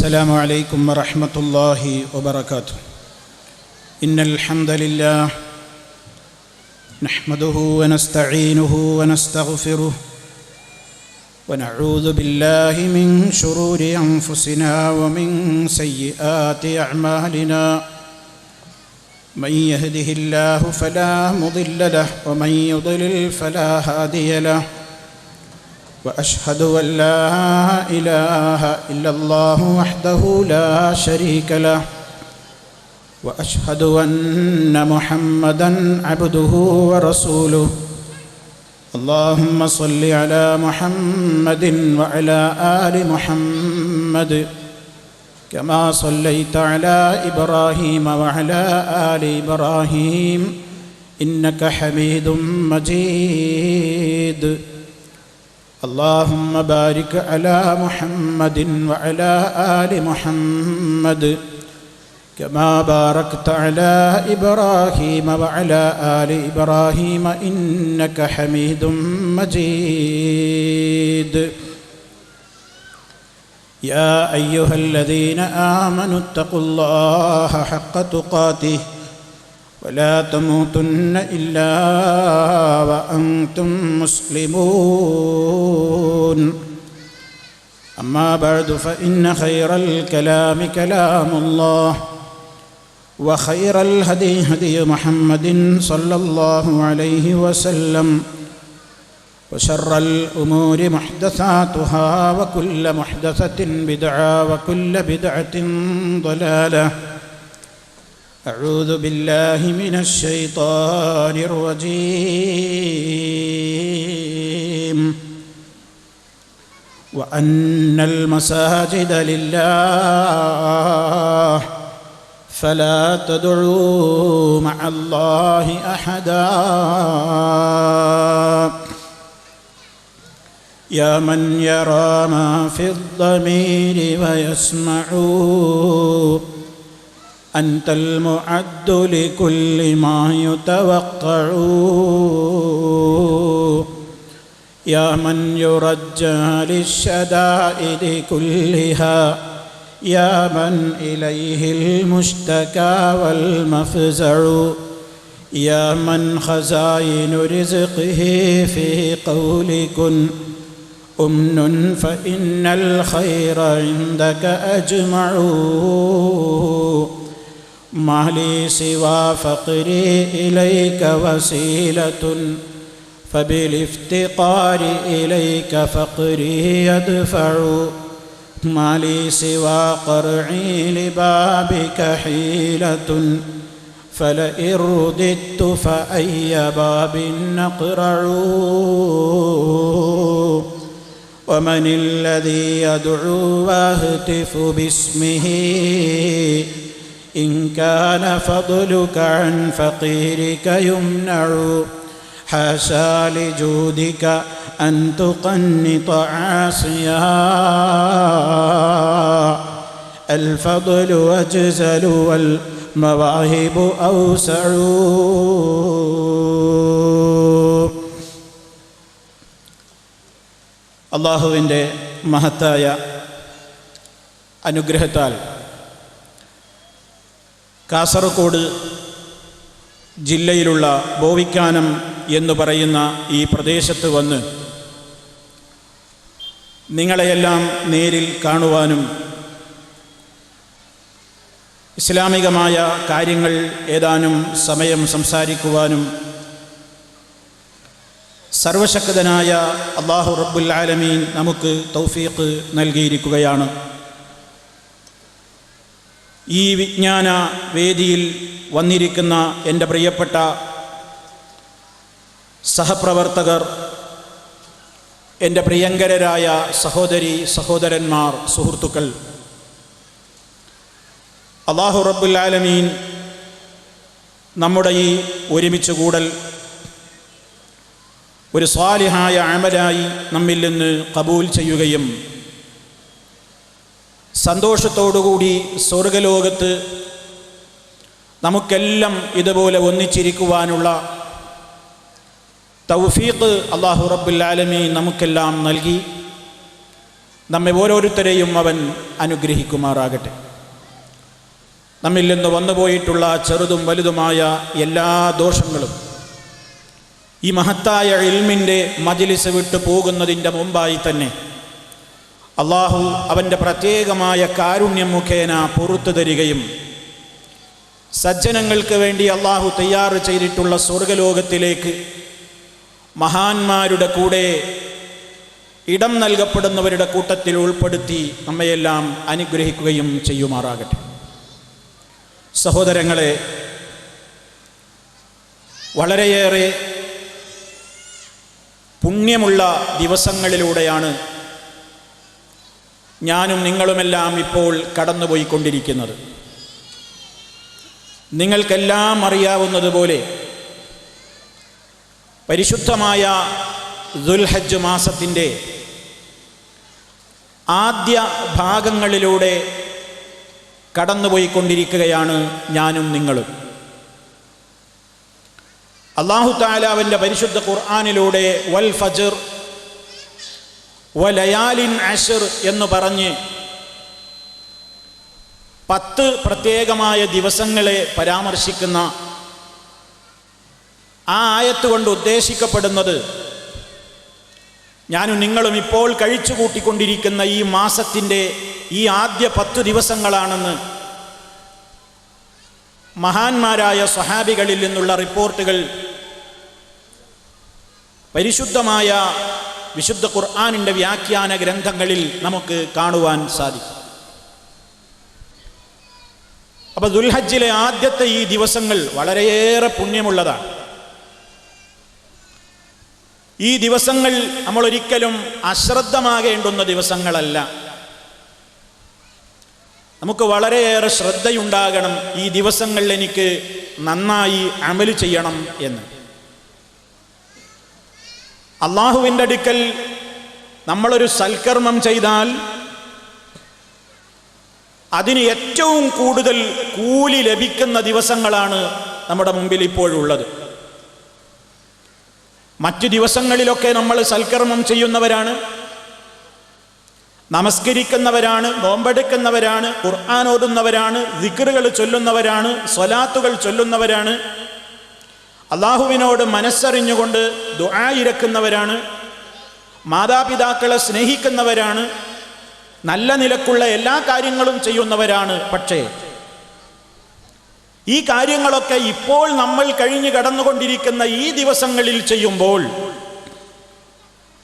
السلام عليكم ورحمة الله وبركاته. إن الحمد لله نحمده ونستعينه ونستغفره ونعوذ بالله من شرور أنفسنا ومن سيئات أعمالنا. من يهده الله فلا مضل له ومن يضلل فلا هادي له. وأشهد أن لا إله إلا الله وحده لا شريك له. وأشهد أن محمدًا عبده ورسوله. اللهم صل على محمد وعلى آل محمد كما صليت على إبراهيم وعلى آل إبراهيم إنك حميد مجيد. اللهم بارك على محمد وعلى آل محمد كما باركت على إبراهيم وعلى آل إبراهيم إنك حميد مجيد. يا أيها الذين آمنوا اتقوا الله حق تقاته ولا تموتن إلا وأنتم مسلمون. أما بعد فإن خير الكلام كلام الله وخير الهدي هدي محمد صلى الله عليه وسلم وشر الأمور محدثاتها وكل محدثة بدعة وكل بدعة ضلالة. أعوذ بالله من الشيطان الرجيم. وأن المساجد لله فلا تدعوا مع الله أحدا. يا من يرى ما في الضمير ويسمع أنت المعد لكل ما يتوقع. يا من يرجى للشدائد كلها. يا من إليه المشتكى والمفزع. يا من خزائن رزقه في قول كن أمن فإن الخير عندك أجمع. ما لي سوى فقري إليك وسيلة فبالافتقار إليك فقري يدفع. ما لي سوى قرعي لبابك حيلة فلئن رددت فأي باب نقرع. ومن الذي يدعو واهتف باسمه إن كان فضلك عن فقيرك يمنع. حاشا لجودك أن تقنط عاصيا الفضل أجزل والمواهب أوسع. അള്ളാഹുവിൻ്റെ മഹത്തായ അനുഗ്രഹത്താൽ കാസർഗോഡ് ജില്ലയിലുള്ള ബോവിക്കാനം എന്ന് പറയുന്ന ഈ പ്രദേശത്ത് വന്ന് നിങ്ങളെയെല്ലാം നേരിൽ കാണുവാനും ഇസ്ലാമികമായ കാര്യങ്ങൾ ഏതാനും സമയം സംസാരിക്കുവാനും സർവശക്തനായ അല്ലാഹു റബ്ബുൽ ആലമീൻ നമുക്ക് തൗഫീഖ് നൽകിയിരിക്കുകയാണ്. ഈ വിജ്ഞാന വേദിയിൽ വന്നിരിക്കുന്ന എൻ്റെ പ്രിയപ്പെട്ട സഹപ്രവർത്തകർ, എൻ്റെ പ്രിയങ്കരരായ സഹോദരി സഹോദരന്മാർ, സുഹൃത്തുക്കൾ, അല്ലാഹു റബ്ബുൽ ആലമീൻ നമ്മുടെ ഈ ഒരുമിച്ച് കൂടൽ ഒരു സ്വാലിഹായ അമലായി നമ്മിൽ നിന്ന് ഖബൂൽ ചെയ്യുകയും സന്തോഷത്തോടുകൂടി സ്വർഗലോകത്ത് നമുക്കെല്ലാം ഇതുപോലെ ഒന്നിച്ചിരിക്കുവാനുള്ള തൗഫീഖ് അല്ലാഹു റബ്ബുൽ ആലമീൻ നമുക്കെല്ലാം നൽകി നമ്മെ ഓരോരുത്തരെയും അവൻ അനുഗ്രഹിക്കുമാറാകട്ടെ. നമ്മിൽ നിന്ന് വന്നുപോയിട്ടുള്ള ചെറുതും വലുതുമായ എല്ലാ ദോഷങ്ങളും ഈ മഹത്തായ ഇൽമിൻ്റെ മജ്ലിസ് വിട്ടു പോകുന്നതിൻ്റെ മുമ്പായി തന്നെ അള്ളാഹു അവൻ്റെ പ്രത്യേകമായ കാരുണ്യം മുഖേന പുറത്തു തരികയും സജ്ജനങ്ങൾക്ക് വേണ്ടി അള്ളാഹു തയ്യാറ് ചെയ്തിട്ടുള്ള സ്വർഗലോകത്തിലേക്ക് മഹാന്മാരുടെ കൂടെ ഇടം നൽകപ്പെടുന്നവരുടെ കൂട്ടത്തിൽ ഉൾപ്പെടുത്തി നമ്മയെല്ലാം അനുഗ്രഹിക്കുകയും ചെയ്യുമാറാകട്ടെ. സഹോദരങ്ങളെ, വളരെയേറെ പുണ്യമുള്ള ദിവസങ്ങളിലൂടെയാണ് ഞാനും നിങ്ങളുമെല്ലാം ഇപ്പോൾ കടന്നുപോയിക്കൊണ്ടിരിക്കുന്നത്. നിങ്ങൾക്കെല്ലാം അറിയാവുന്നതുപോലെ പരിശുദ്ധമായ ദുൽഹജ്ജ് മാസത്തിൻ്റെ ആദ്യ ഭാഗങ്ങളിലൂടെ കടന്നുപോയിക്കൊണ്ടിരിക്കുകയാണ് ഞാനും നിങ്ങളും. അല്ലാഹു തആല അവൻ്റെ പരിശുദ്ധ ഖുർആനിലൂടെ വൽ ഫജ്ർ വലയാലിൻ അശ്ർ എന്ന് പറഞ്ഞ് 10 പ്രത്യേകമായ ദിവസങ്ങളെ പരാമർശിക്കുന്ന ആ ആയത്ത് കൊണ്ട് ഉദ്ദേശിക്കപ്പെടുന്നത് ഞാനും നിങ്ങളും ഇപ്പോൾ കഴിച്ചു കൂട്ടിക്കൊണ്ടിരിക്കുന്ന ഈ മാസത്തിൻ്റെ ഈ ആദ്യ 10 ദിവസങ്ങളാണെന്ന് മഹാന്മാരായ സ്വഹാബികളിൽ നിന്നുള്ള റിപ്പോർട്ടുകൾ പരിശുദ്ധമായ വിശുദ്ധ ഖുർആനിൻ്റെ വ്യാഖ്യാന ഗ്രന്ഥങ്ങളിൽ നമുക്ക് കാണുവാൻ സാധിക്കും. അപ്പോൾ ദുൽഹജ്ജിലെ ആദ്യത്തെ ഈ ദിവസങ്ങൾ വളരെയേറെ പുണ്യമുള്ളതാണ്. ഈ ദിവസങ്ങൾ നമ്മൾ ഒരിക്കലും അശ്രദ്ധമാകേണ്ടുന്ന ദിവസങ്ങളല്ല. നമുക്ക് വളരെയേറെ ശ്രദ്ധയുണ്ടാകണം, ഈ ദിവസങ്ങളിൽ എനിക്ക് നന്നായി അമല് ചെയ്യണം എന്ന്. അള്ളാഹുവിൻ്റെ അടുക്കൽ നമ്മളൊരു സൽക്കർമ്മം ചെയ്താൽ അതിന് ഏറ്റവും കൂടുതൽ കൂലി ലഭിക്കുന്ന ദിവസങ്ങളാണ് നമ്മുടെ മുമ്പിൽ ഇപ്പോഴുള്ളത്. മറ്റു ദിവസങ്ങളിലൊക്കെ നമ്മൾ സൽക്കർമ്മം ചെയ്യുന്നവരാണ്, നമസ്കരിക്കുന്നവരാണ്, നോമ്പെടുക്കുന്നവരാണ്, ഖുർആൻ ഓതുന്നവരാണ്, ദിക്റുകൾ ചൊല്ലുന്നവരാണ്, സ്വലാത്തുകൾ ചൊല്ലുന്നവരാണ്, അള്ളാഹുവിനോട് മനസ്സറിഞ്ഞുകൊണ്ട് ദുആ ഇരക്കുന്നവരാണ്, മാതാപിതാക്കളെ സ്നേഹിക്കുന്നവരാണ്, നല്ല നിലക്കുള്ള എല്ലാ കാര്യങ്ങളും ചെയ്യുന്നവരാണ്. പക്ഷേ ഈ കാര്യങ്ങളൊക്കെ ഇപ്പോൾ നമ്മൾ കഴിഞ്ഞു കടന്നുകൊണ്ടിരിക്കുന്ന ഈ ദിവസങ്ങളിൽ ചെയ്യുമ്പോൾ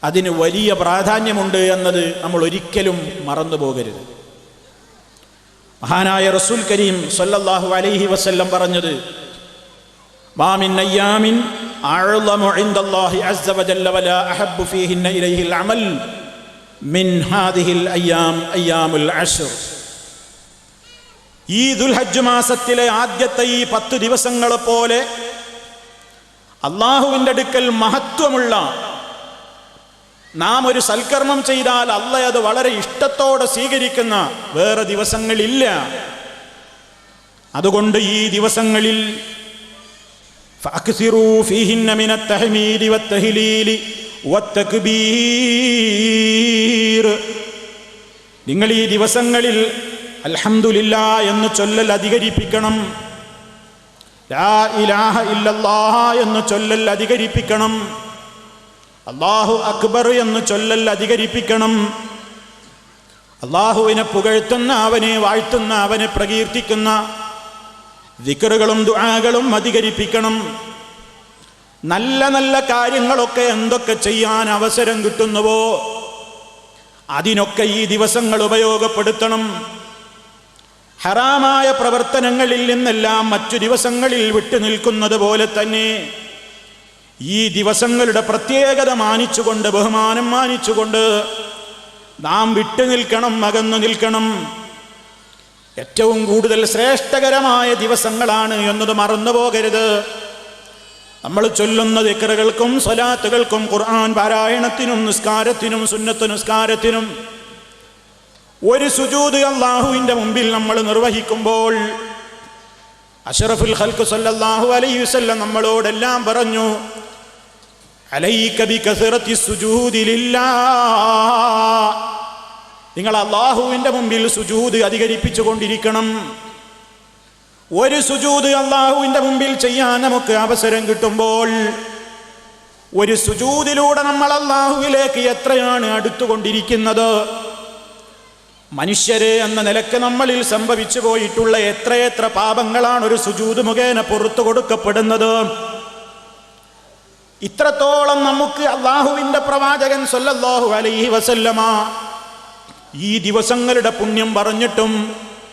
അതിന് വലിയ പ്രാധാന്യമുണ്ട് എന്നത് നമ്മൾ ഒരിക്കലും മറന്നു പോകരുത്. മഹാനായ റസൂൽ കരീം സ്വല്ലല്ലാഹു അലൈഹി വസല്ലം പറഞ്ഞത്, മാ മിൻ അയ്യാമിൻ അഅ്ളമു ഇൻദല്ലാഹി അസ്സ വജല്ല വലാ അഹബ്ബു ഫീഹിന്ന ഇലൈഹിൽ അമൽ മിൻ ഹാദിഹിൽ അയ്യാം അയ്യാമുൽ അശ്ർ. ഈ ദുൽഹജ്ജ് മാസത്തിലെ ആദ്യത്തെ ഈ 10 ദിവസങ്ങളെ പോലെ അള്ളാഹുവിൻ്റെ അടുക്കൽ മഹത്വമുള്ള, നാം ഒരു സൽക്കർമ്മം ചെയ്താൽ അള്ളാഹ് അത് വളരെ ഇഷ്ടത്തോടെ സ്വീകരിക്കുന്ന വേറെ ദിവസങ്ങളില്ല. അതുകൊണ്ട് ഈ ദിവസങ്ങളിൽ ഫഅക്സിറൂ ഫീഹിന്ന മിനത്ത് തഹ്മീദി വത്തഹ്ലീലി വത്തക്ബീർ. നിങ്ങൾ ഈ ദിവസങ്ങളിൽ അൽഹംദുലില്ലാഹ് എന്ന് ചൊല്ലൽ അധികരിപ്പിക്കണം, ലാ ഇലാഹ ഇല്ലല്ലാഹ് എന്ന് ചൊല്ലൽ അധികരിപ്പിക്കണം, അല്ലാഹു അക്ബർ എന്ന് ചൊല്ലൽ അധികരിപ്പിക്കണം. അല്ലാഹുവിനെ പുകഴ്ത്തുന്ന, അവനെ വാഴ്ത്തുന്ന, അവനെ പ്രകീർത്തിക്കുന്ന ദിക്റുകളും ദുആകളും അധികരിപ്പിക്കണം. നല്ല നല്ല കാര്യങ്ങളൊക്കെ എന്തൊക്കെ ചെയ്യാൻ അവസരം കിട്ടുന്നുവോ അതിനൊക്കെ ഈ ദിവസങ്ങൾ ഉപയോഗപ്പെടുത്തണം. ഹറാമായ പ്രവർത്തനങ്ങളിൽ നിന്നെല്ലാം മറ്റു ദിവസങ്ങളിൽ വിട്ടുനിൽക്കുന്നത് പോലെ തന്നെ ഈ ദിവസങ്ങളുടെ പ്രത്യേകത മാനിച്ചുകൊണ്ട്, ബഹുമാനം മാനിച്ചുകൊണ്ട് നാം വിട്ടുനിൽക്കണം, അകന്നു നിൽക്കണം. ഏറ്റവും കൂടുതൽ ശ്രേഷ്ഠകരമായ ദിവസങ്ങളാണ് എന്നത് മറന്നു പോകരുത്. നമ്മൾ ചൊല്ലുന്ന ദിക്റുകൾക്കും സ്വലാത്തുകൾക്കും ഖുർആൻ പാരായണത്തിനും നിസ്കാരത്തിനും സുന്നത്ത് നിസ്കാരത്തിനും ഒരു സുജൂദ് അല്ലാഹുവിൻ്റെ മുമ്പിൽ നമ്മൾ നിർവഹിക്കുമ്പോൾ അഷ്റഫുൽ ഖൽഖ് സല്ലല്ലാഹു അലൈഹി വസല്ലം നമ്മളോടെല്ലാം പറഞ്ഞു, അലൈക ബികസറത്തി സുജൂദി ലില്ലാഹ്, നിങ്ങൾ അല്ലാഹുവിൻ്റെ മുമ്പിൽ സുജൂദ് അധികരിപ്പിച്ചു കൊണ്ടിരിക്കണം. ഒരു സുജൂദ് അല്ലാഹുവിൻ്റെ മുമ്പിൽ ചെയ്യാൻ നമുക്ക് അവസരം കിട്ടുമ്പോൾ ഒരു സുജൂദിലൂടെ നമ്മൾ അല്ലാഹുവിലേക്ക് എത്രയാണ് അടുത്തുകൊണ്ടിരിക്കുന്നത്. മനുഷ്യരെ എന്ന നിലക്ക് നമ്മളിൽ സംഭവിച്ചു പോയിട്ടുള്ള എത്രയെത്ര പാപങ്ങളാണ് ഒരു സുജൂദ് മുഖേന പുറത്തു കൊടുക്കപ്പെടുന്നത്. ഇത്രത്തോളം നമുക്ക് അല്ലാഹുവിൻ്റെ പ്രവാചകൻ സ്വല്ലല്ലാഹു അലൈഹി വസല്ലമ ഈ ദിവസങ്ങളുടെ പുണ്യം പറഞ്ഞിട്ടും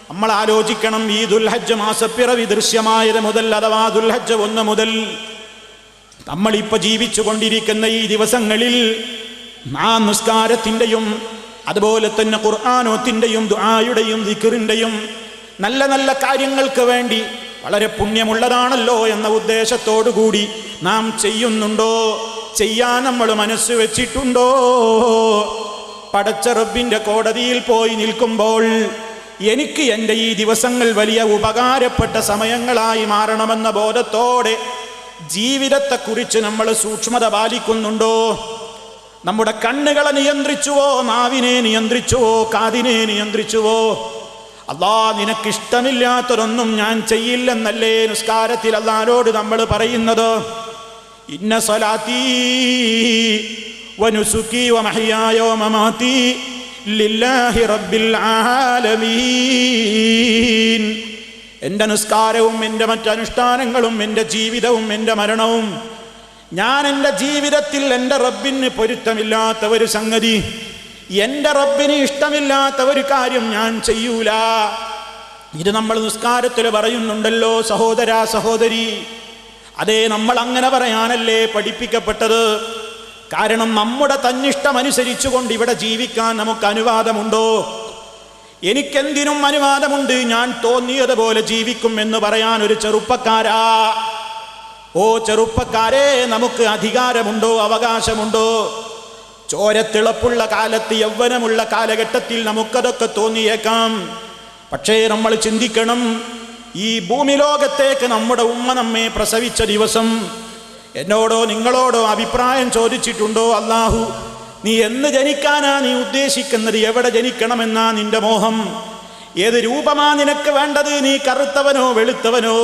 നമ്മൾ ആലോചിക്കണം. ഈ ദുൽഹജ്ജ് മാസപ്പിറവി ദൃശ്യമായത് മുതൽ, അഥവാ ദുൽഹജ്ജ് 1 മുതൽ നമ്മളിപ്പോൾ ജീവിച്ചു കൊണ്ടിരിക്കുന്ന ഈ ദിവസങ്ങളിൽ നാം നിസ്കാരത്തിൻ്റെയും അതുപോലെ തന്നെ ഖുർആനോത്തിൻ്റെയും ദുആയുടെയും ദിക്റിൻ്റെയും നല്ല നല്ല കാര്യങ്ങൾക്ക് വേണ്ടി വളരെ പുണ്യമുള്ളതാണല്ലോ എന്ന ഉദ്ദേശത്തോടു കൂടി നാം ചെയ്യുന്നുണ്ടോ? ചെയ്യാൻ നമ്മൾ മനസ്സ് വെച്ചിട്ടുണ്ടോ? പടച്ച റബ്ബിൻ്റെ കോടതിയിൽ പോയി നിൽക്കുമ്പോൾ എനിക്ക് എൻ്റെ ഈ ദിവസങ്ങൾ വലിയ ഉപകാരപ്പെട്ട സമയങ്ങളായി മാറണമെന്ന ബോധത്തോടെ ജീവിതത്തെക്കുറിച്ച് നമ്മൾ സൂക്ഷ്മത പാലിക്കുന്നുണ്ടോ? നമ്മുടെ കണ്ണുകളെ നിയന്ത്രിച്ചുവോ? നാവിനെ നിയന്ത്രിച്ചുവോ? കാതിനെ നിയന്ത്രിച്ചുവോ? അല്ലാ, നിനക്കിഷ്ടമില്ലാത്തതൊന്നും ഞാൻ ചെയ്യില്ലെന്നല്ലേ നിസ്കാരത്തിൽ അല്ലാഹുവോട് നമ്മൾ പറയുന്നത്? ഇന്ന സ്വലാത്തി വനുസുക്കി വമഹ്യായ വമമാതി ലില്ലാഹി റബ്ബിൽ ആലമീൻ. എൻ്റെ നിസ്കാരവും എൻ്റെ മറ്റനുഷ്ഠാനങ്ങളും എൻ്റെ ജീവിതവും എൻ്റെ മരണവും ഞാൻ എൻ്റെ ജീവിതത്തിൽ എൻ്റെ റബ്ബിന് പൊരുത്തമില്ലാത്ത ഒരു സംഗതി, എൻ്റെ റബ്ബിന് ഇഷ്ടമില്ലാത്ത ഒരു കാര്യം ഞാൻ ചെയ്യൂല. ഇത് നമ്മൾ നിസ്കാരത്തിൽ പറയുന്നുണ്ടല്ലോ സഹോദരാ സഹോദരി. അതേ, നമ്മൾ അങ്ങനെ പറയാനല്ലേ പഠിപ്പിക്കപ്പെട്ടത്? കാരണം നമ്മുടെ തന്നിഷ്ടമനുസരിച്ചു കൊണ്ട് ഇവിടെ ജീവിക്കാൻ നമുക്ക് അനുവാദമുണ്ടോ? എനിക്കെന്തിനും അനുവാദമുണ്ട്, ഞാൻ തോന്നിയതുപോലെ ജീവിക്കും എന്ന് പറയാൻ ഒരു ചെറുപ്പക്കാരാ. ഓ ചെറുപ്പക്കാരെ, നമുക്ക് അധികാരമുണ്ടോ? അവകാശമുണ്ടോ? ചോരത്തിളപ്പുള്ള കാലത്ത്, യൗവനമുള്ള കാലഘട്ടത്തിൽ നമുക്കതൊക്കെ തോന്നിയേക്കാം. പക്ഷേ നമ്മൾ ചിന്തിക്കണം, ഈ ഭൂമി ലോകത്തേക്ക് നമ്മുടെ ഉമ്മ നമ്മെ പ്രസവിച്ച ദിവസം എന്നോടോ നിങ്ങളോടോ അഭിപ്രായം ചോദിച്ചിട്ടുണ്ടോ? അല്ലാഹു, നീ എന്ന് ജനിക്കാനാ നീ ഉദ്ദേശിക്കുന്നത്? എവിടെ ജനിക്കണമെന്നാ നിന്റെ മോഹം? ഏത് രൂപമാ നിനക്ക് വേണ്ടത്? നീ കറുത്തവനോ വെളുത്തവനോ,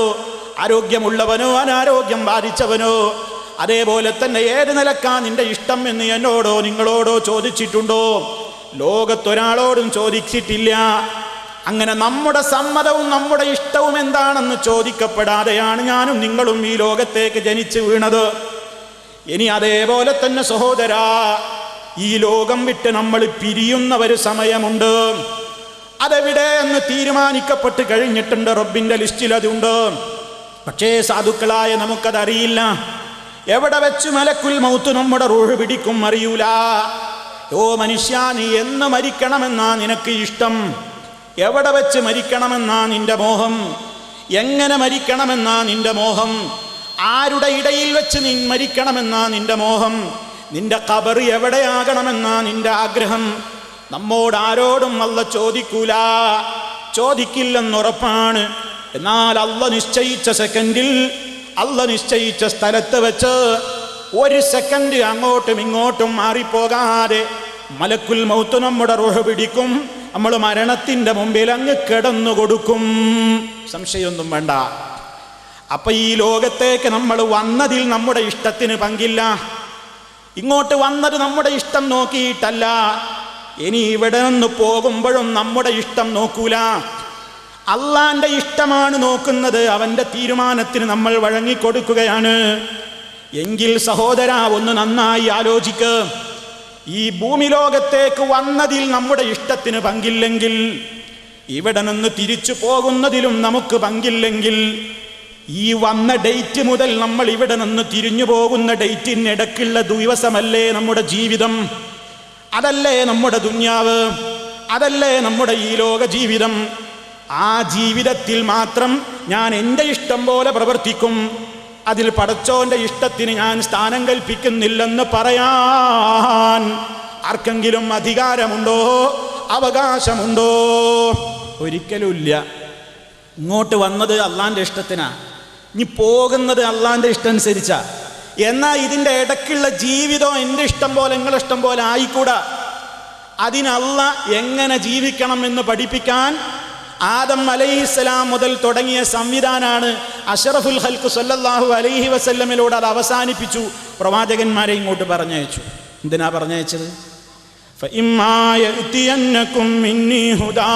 ആരോഗ്യമുള്ളവനോ അനാരോഗ്യം ബാധിച്ചവനോ? അതേപോലെ തന്നെ ഏത് നിലക്കാ നിന്റെ ഇഷ്ടം എന്ന് എന്നോടോ നിങ്ങളോടോ ചോദിച്ചിട്ടുണ്ടോ? ലോകത്തൊരാളോടും ചോദിച്ചിട്ടില്ല. അങ്ങനെ നമ്മുടെ സമ്മതവും നമ്മുടെ ഇഷ്ടവും എന്താണെന്ന് ചോദിക്കപ്പെടാതെയാണ് ഞാനും നിങ്ങളും ഈ ലോകത്തേക്ക് ജനിച്ചു വീണത്. ഇനി അതേപോലെ തന്നെ സഹോദരാ, ഈ ലോകം വിട്ട് നമ്മൾ പിരിയുന്ന ഒരു സമയമുണ്ട്. അതെവിടെ എന്ന് തീരുമാനിക്കപ്പെട്ട് കഴിഞ്ഞിട്ടുണ്ട്. റബ്ബിൻ്റെ ലിസ്റ്റിൽ അതുണ്ട്. പക്ഷേ സാധുക്കളായ നമുക്കതറിയില്ല. എവിടെ വെച്ച് മലക്കുൽ മൗത്ത് നമ്മുടെ റൂഹ് പിടിക്കും അറിയൂല. ഓ മനുഷ്യ, നീ എന്ന് മരിക്കണമെന്നാ നിനക്ക് ഇഷ്ടം? എവിടെ വെച്ച് മരിക്കണമെന്നാ നിന്റെ മോഹം? എങ്ങനെ മരിക്കണമെന്നാ നിന്റെ മോഹം? ആരുടെ ഇടയിൽ വെച്ച് നീ മരിക്കണമെന്നാ നിന്റെ മോഹം? നിന്റെ ഖബർ എവിടെയാകണമെന്നാ നിന്റെ ആഗ്രഹം? നമ്മോട് ആരോടും അല്ലാഹു ചോദിക്കൂല, ചോദിക്കില്ലെന്നുറപ്പാണ്. എന്നാൽ അല്ലാഹു നിശ്ചയിച്ച സെക്കൻഡിൽ, അല്ലാഹു നിശ്ചയിച്ച സ്ഥലത്ത് വെച്ച് ഒരു സെക്കൻഡ് അങ്ങോട്ടും ഇങ്ങോട്ടും മാറിപ്പോകാതെ മലക്കുൽ മൗത്ത് നമ്മുടെ റൂഹ് പിടിക്കും. നമ്മൾ മരണത്തിൻ്റെ മുമ്പിൽ അങ്ങ് കിടന്നു കൊടുക്കും. സംശയമൊന്നും വേണ്ട. അപ്പൊ ഈ ലോകത്തേക്ക് നമ്മൾ വന്നതിൽ നമ്മുടെ ഇഷ്ടത്തിന് പങ്കില്ല. ഇങ്ങോട്ട് വന്നത് നമ്മുടെ ഇഷ്ടം നോക്കിയിട്ടല്ല. ഇനി ഇവിടെ നിന്ന് പോകുമ്പോഴും നമ്മുടെ ഇഷ്ടം നോക്കൂല, അള്ളാന്റെ ഇഷ്ടമാണ് നോക്കുന്നത്. അവന്റെ തീരുമാനത്തിന് നമ്മൾ വഴങ്ങിക്കൊടുക്കുകയാണ്. എങ്കിൽ സഹോദര, ഒന്ന് നന്നായി ആലോചിക്ക്. ഈ ഭൂമി ലോകത്തേക്ക് വന്നതിൽ നമ്മുടെ ഇഷ്ടത്തിന് പങ്കില്ലെങ്കിൽ, ഇവിടെ നിന്ന് തിരിച്ചു പോകുന്നതിലും നമുക്ക് പങ്കില്ലെങ്കിൽ, ഈ വന്ന ഡേറ്റ് മുതൽ നമ്മൾ ഇവിടെ നിന്ന് തിരിഞ്ഞു പോകുന്ന ഡേറ്റിനിടയ്ക്കുള്ള ദിവസമല്ലേ നമ്മുടെ ജീവിതം? അതല്ലേ നമ്മുടെ ദുന്യാവ്? അതല്ലേ നമ്മുടെ ഈ ലോക ജീവിതം? ആ ജീവിതത്തിൽ മാത്രം ഞാൻ എൻ്റെ ഇഷ്ടം പോലെ പ്രവർത്തിക്കും, അതിൽ പടച്ചോന്റെ ഇഷ്ടത്തിന് ഞാൻ സ്ഥാനം കൽപ്പിക്കുന്നില്ലെന്ന് പറയാൻ ആർക്കെങ്കിലും അധികാരമുണ്ടോ? അവകാശമുണ്ടോ? ഒരിക്കലുമില്ല. ഇങ്ങോട്ട് വന്നത് അള്ളാന്റെ ഇഷ്ടത്തിനാ, ഇനി പോകുന്നത് അള്ളാന്റെ ഇഷ്ടം അനുസരിച്ചാ. എന്നാൽ ഇതിൻ്റെ ഇടയ്ക്കുള്ള ജീവിതം എൻ്റെ ഇഷ്ടം പോലെ നിങ്ങളുടെ ഇഷ്ടം പോലെ ആയിക്കൂടാ. അതിനല്ല എങ്ങനെ ജീവിക്കണം എന്ന് പഠിപ്പിക്കാൻ ആദം അലൈഹിസ്സലാം മുതൽ തുടങ്ങിയ സംവിധാനാണ് അഷ്റഫുൽ ഖൽഖ് സല്ലല്ലാഹു അലൈഹി വസല്ലമിലൂടെ അത് അവസാനിപ്പിച്ചു. പ്രവാചകന്മാരെ ഇങ്ങോട്ട് പറഞ്ഞയച്ചു. എന്തിനാ പറഞ്ഞയച്ചത്? ഫഇമ്മാ യഅതിയന്നകും മിന്നീ ഹുദാ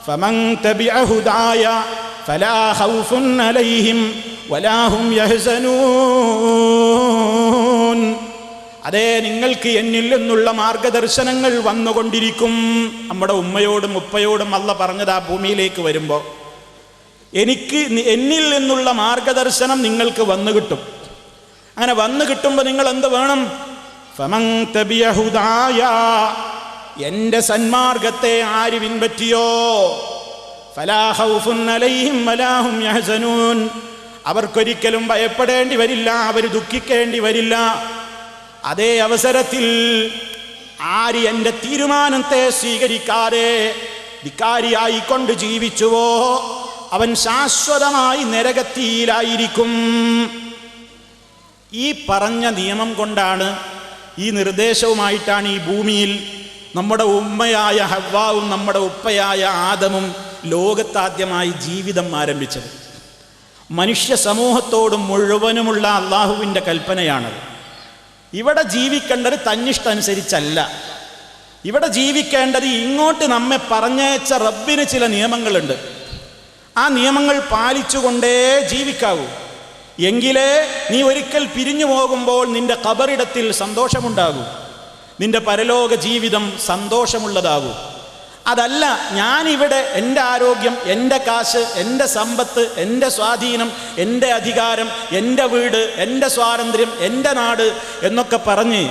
ഫമൻ തബിഅ ഹുദായ ഫലാ ഖൗഫുൻ അലൈഹിം വലാ ഹും യഹ്സനൂൻ. അതേ, നിങ്ങൾക്ക് എന്നിൽ നിന്നുള്ള മാർഗദർശനങ്ങൾ വന്നുകൊണ്ടിരിക്കും. നമ്മുടെ ഉമ്മയോടും ഉപ്പയോടും അല്ല പറഞ്ഞത് ആ ഭൂമിയിലേക്ക് വരുമ്പോൾ എന്നിൽ നിന്നുള്ള മാർഗദർശനം നിങ്ങൾക്ക് വന്നു കിട്ടും. അങ്ങനെ വന്നു കിട്ടുമ്പോൾ നിങ്ങൾ എന്ത് വേണം? ഫമൻ തബിഅ ഹുദായ, എൻ്റെ സന്മാർഗത്തെ ആര് പിൻപറ്റിയോ, ഫലാ ഖൗഫുൻ അലൈഹിം വലാ ഹും യഹ്സനൂൻ, അവർക്കൊരിക്കലും ഭയപ്പെടേണ്ടി വരില്ല, അവർ ദുഃഖിക്കേണ്ടി വരില്ല. അതേ അവസരത്തിൽ ആര് എൻ്റെ തീരുമാനത്തെ സ്വീകരിക്കാതെ ധിക്കാരിയായിക്കൊണ്ട് ജീവിച്ചുവോ അവൻ ശാശ്വതമായി നരകത്തിയിലായിരിക്കും. ഈ പറഞ്ഞ നിയമം കൊണ്ടാണ്, ഈ നിർദ്ദേശവുമായിട്ടാണ് ഈ ഭൂമിയിൽ നമ്മുടെ ഉമ്മയായ ഹവ്വാവും നമ്മുടെ ഉപ്പയായ ആദമും ലോകത്താദ്യമായി ജീവിതം ആരംഭിച്ചത്. മനുഷ്യ സമൂഹത്തോടും മുഴുവനുമുള്ള അള്ളാഹുവിൻ്റെ കൽപ്പനയാണത്. ഇവിടെ ജീവിക്കേണ്ടത് തന്നിഷ്ടമനുസരിച്ചല്ല. ഇവിടെ ജീവിക്കേണ്ടത് ഇങ്ങോട്ട് നമ്മെ പറഞ്ഞയച്ച റബ്ബിന് ചില നിയമങ്ങളുണ്ട്. ആ നിയമങ്ങൾ പാലിച്ചുകൊണ്ടേ ജീവിക്കാവൂ. എങ്കിലേ നീ ഒരിക്കൽ പിരിഞ്ഞു പോകുമ്പോൾ നിന്റെ ഖബറിടത്തിൽ സന്തോഷമുണ്ടാകൂ, നിന്റെ പരലോക ജീവിതം സന്തോഷമുള്ളതാകൂ. അതല്ല, ഞാനിവിടെ എൻ്റെ ആരോഗ്യം, എൻ്റെ കാശ്, എൻ്റെ സമ്പത്ത്, എൻ്റെ സ്വാധീനം, എൻ്റെ അധികാരം, എൻ്റെ വീട്, എൻ്റെ സ്വാതന്ത്ര്യം, എൻ്റെ നാട് എന്നൊക്കെ പറഞ്ഞ്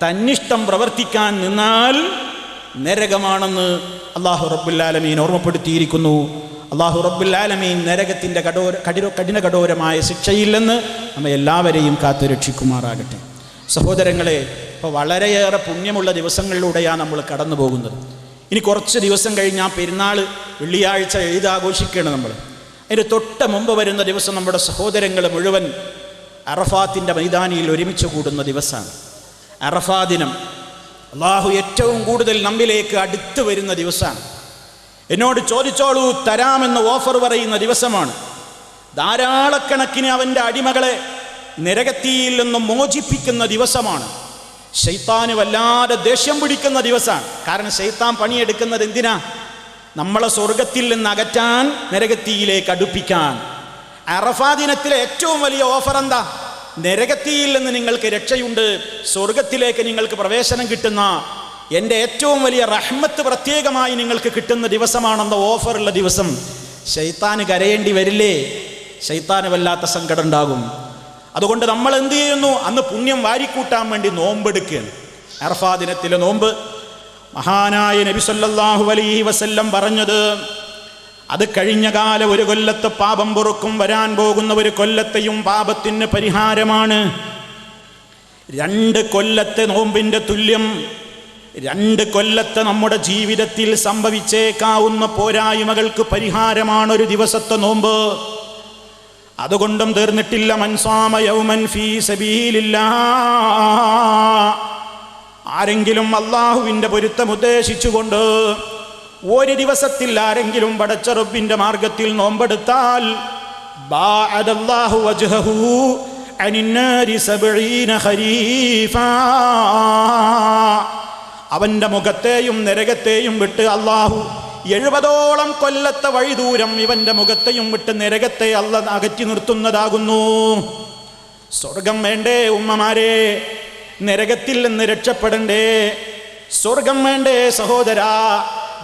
തന്നിഷ്ടം പ്രവർത്തിക്കാൻ നിന്നാൽ നരകമാണെന്ന് അല്ലാഹു റബ്ബുൽ ആലമീൻ ഓർമ്മപ്പെടുത്തിയിരിക്കുന്നു. അല്ലാഹു റബ്ബുൽ ആലമീൻ നരകത്തിൻ്റെ കഠിന കഠോരമായ ശിക്ഷയിൽ നിന്ന് നമ്മെ എല്ലാവരെയും കാത്തു രക്ഷിക്കുമാറാകട്ടെ. സഹോദരങ്ങളെ, ഇപ്പോൾ വളരെയേറെ പുണ്യമുള്ള ദിവസങ്ങളിലൂടെയാണ് നമ്മൾ കടന്നു പോകുന്നത്. ഇനി കുറച്ച് ദിവസം കഴിഞ്ഞാൽ പെരുന്നാൾ വെള്ളിയാഴ്ച എഴുതാഘോഷിക്കുകയാണ് നമ്മൾ. അതിന് തൊട്ട് മുമ്പ് വരുന്ന ദിവസം നമ്മുടെ സഹോദരങ്ങൾ മുഴുവൻ അറഫാത്തിൻ്റെ മൈതാനിയിൽ ഒരുമിച്ച് കൂടുന്ന ദിവസമാണ്. അറഫാ ദിനം അള്ളാഹു ഏറ്റവും കൂടുതൽ നമ്മിലേക്ക് അടുത്ത് വരുന്ന ദിവസമാണ്. എന്നോട് ചോദിച്ചോളൂ, തരാമെന്ന് ഓഫർ പറയുന്ന ദിവസമാണ്. ധാരാളക്കണക്കിന് അവൻ്റെ അടിമകളെ നരകത്തിയിൽ നിന്നും മോചിപ്പിക്കുന്ന ദിവസമാണ്. ശൈത്താന് വല്ലാതെ ദേഷ്യം പിടിക്കുന്ന ദിവസമാണ്. കാരണം ശൈത്താൻ പണിയെടുക്കുന്നത് എന്തിനാ? നമ്മളെ സ്വർഗത്തിൽ നിന്ന് അകറ്റാൻ, നരകത്തിയിലേക്ക് അടുപ്പിക്കാൻ. അറഫാ ദിനത്തിലെ ഏറ്റവും വലിയ ഓഫർ എന്താ? നരകത്തിയിൽ നിന്ന് നിങ്ങൾക്ക് രക്ഷയുണ്ട്, സ്വർഗത്തിലേക്ക് നിങ്ങൾക്ക് പ്രവേശനം കിട്ടുന്ന എൻ്റെ ഏറ്റവും വലിയ റഹ്മത്ത് പ്രത്യേകമായി നിങ്ങൾക്ക് കിട്ടുന്ന ദിവസമാണെന്ന ഓഫറുള്ള ദിവസം. ശൈത്താന് കരയേണ്ടി വരില്ലേ? ശൈത്താന് വല്ലാത്ത സങ്കടം ഉണ്ടാകും. അതുകൊണ്ട് നമ്മൾ എന്ത് ചെയ്യുന്നു? അന്ന് പുണ്യം വാരിക്കൂട്ടാൻ വേണ്ടി നോമ്പെടുക്കുകയാണ്. അറഫാ ദിനത്തിലെ നോമ്പ് മഹാനായ നബി സല്ലല്ലാഹു അലൈഹി വസല്ലം പറഞ്ഞത്, അത് കഴിഞ്ഞ കാല ഒരു കൊല്ലത്തെ പാപം പൊറുക്കും, വരാൻ പോകുന്ന ഒരു കൊല്ലത്തെയും പാപത്തിന് പരിഹാരമാണ്. 2 കൊല്ലത്തെ നോമ്പിൻ്റെ തുല്യം 2 കൊല്ലത്തെ നമ്മുടെ ജീവിതത്തിൽ സംഭവിച്ചേക്കാവുന്ന പോരായ്മകൾക്ക് പരിഹാരമാണ് ഒരു ദിവസത്തെ നോമ്പ്. അതുകൊണ്ടും തീർന്നിട്ടില്ല. മൻസാമ യൗമൻ ഫീ സബീലില്ലാഹ്, ആരെങ്കിലും അള്ളാഹുവിൻ്റെ പൊരുത്തം ഉദ്ദേശിച്ചുകൊണ്ട് ഒരു ദിവസത്തിൽ ആരെങ്കിലും പടച്ച റബ്ബിൻ്റെ മാർഗത്തിൽ നോമ്പെടുത്താൽ ബാഅദല്ലാഹു വജ്ഹഹു അനിന്നാരി 70 ഖരീഫാ, അവൻ്റെ മുഖത്തെയും നരകത്തെയും വിട്ട് അള്ളാഹു 70ഓളം കൊല്ലത്തെ വഴിദൂരം ഇവൻ്റെ മുഖത്തെയും വിട്ട് നരകത്തെ അല്ലാഹു അകറ്റി നിർത്തുന്നതാകുന്നു. സ്വർഗം വേണ്ടേ ഉമ്മമാരെ? നരകത്തിൽ നിന്ന് രക്ഷപ്പെടണ്ടേ? സ്വർഗം വേണ്ടേ സഹോദരാ?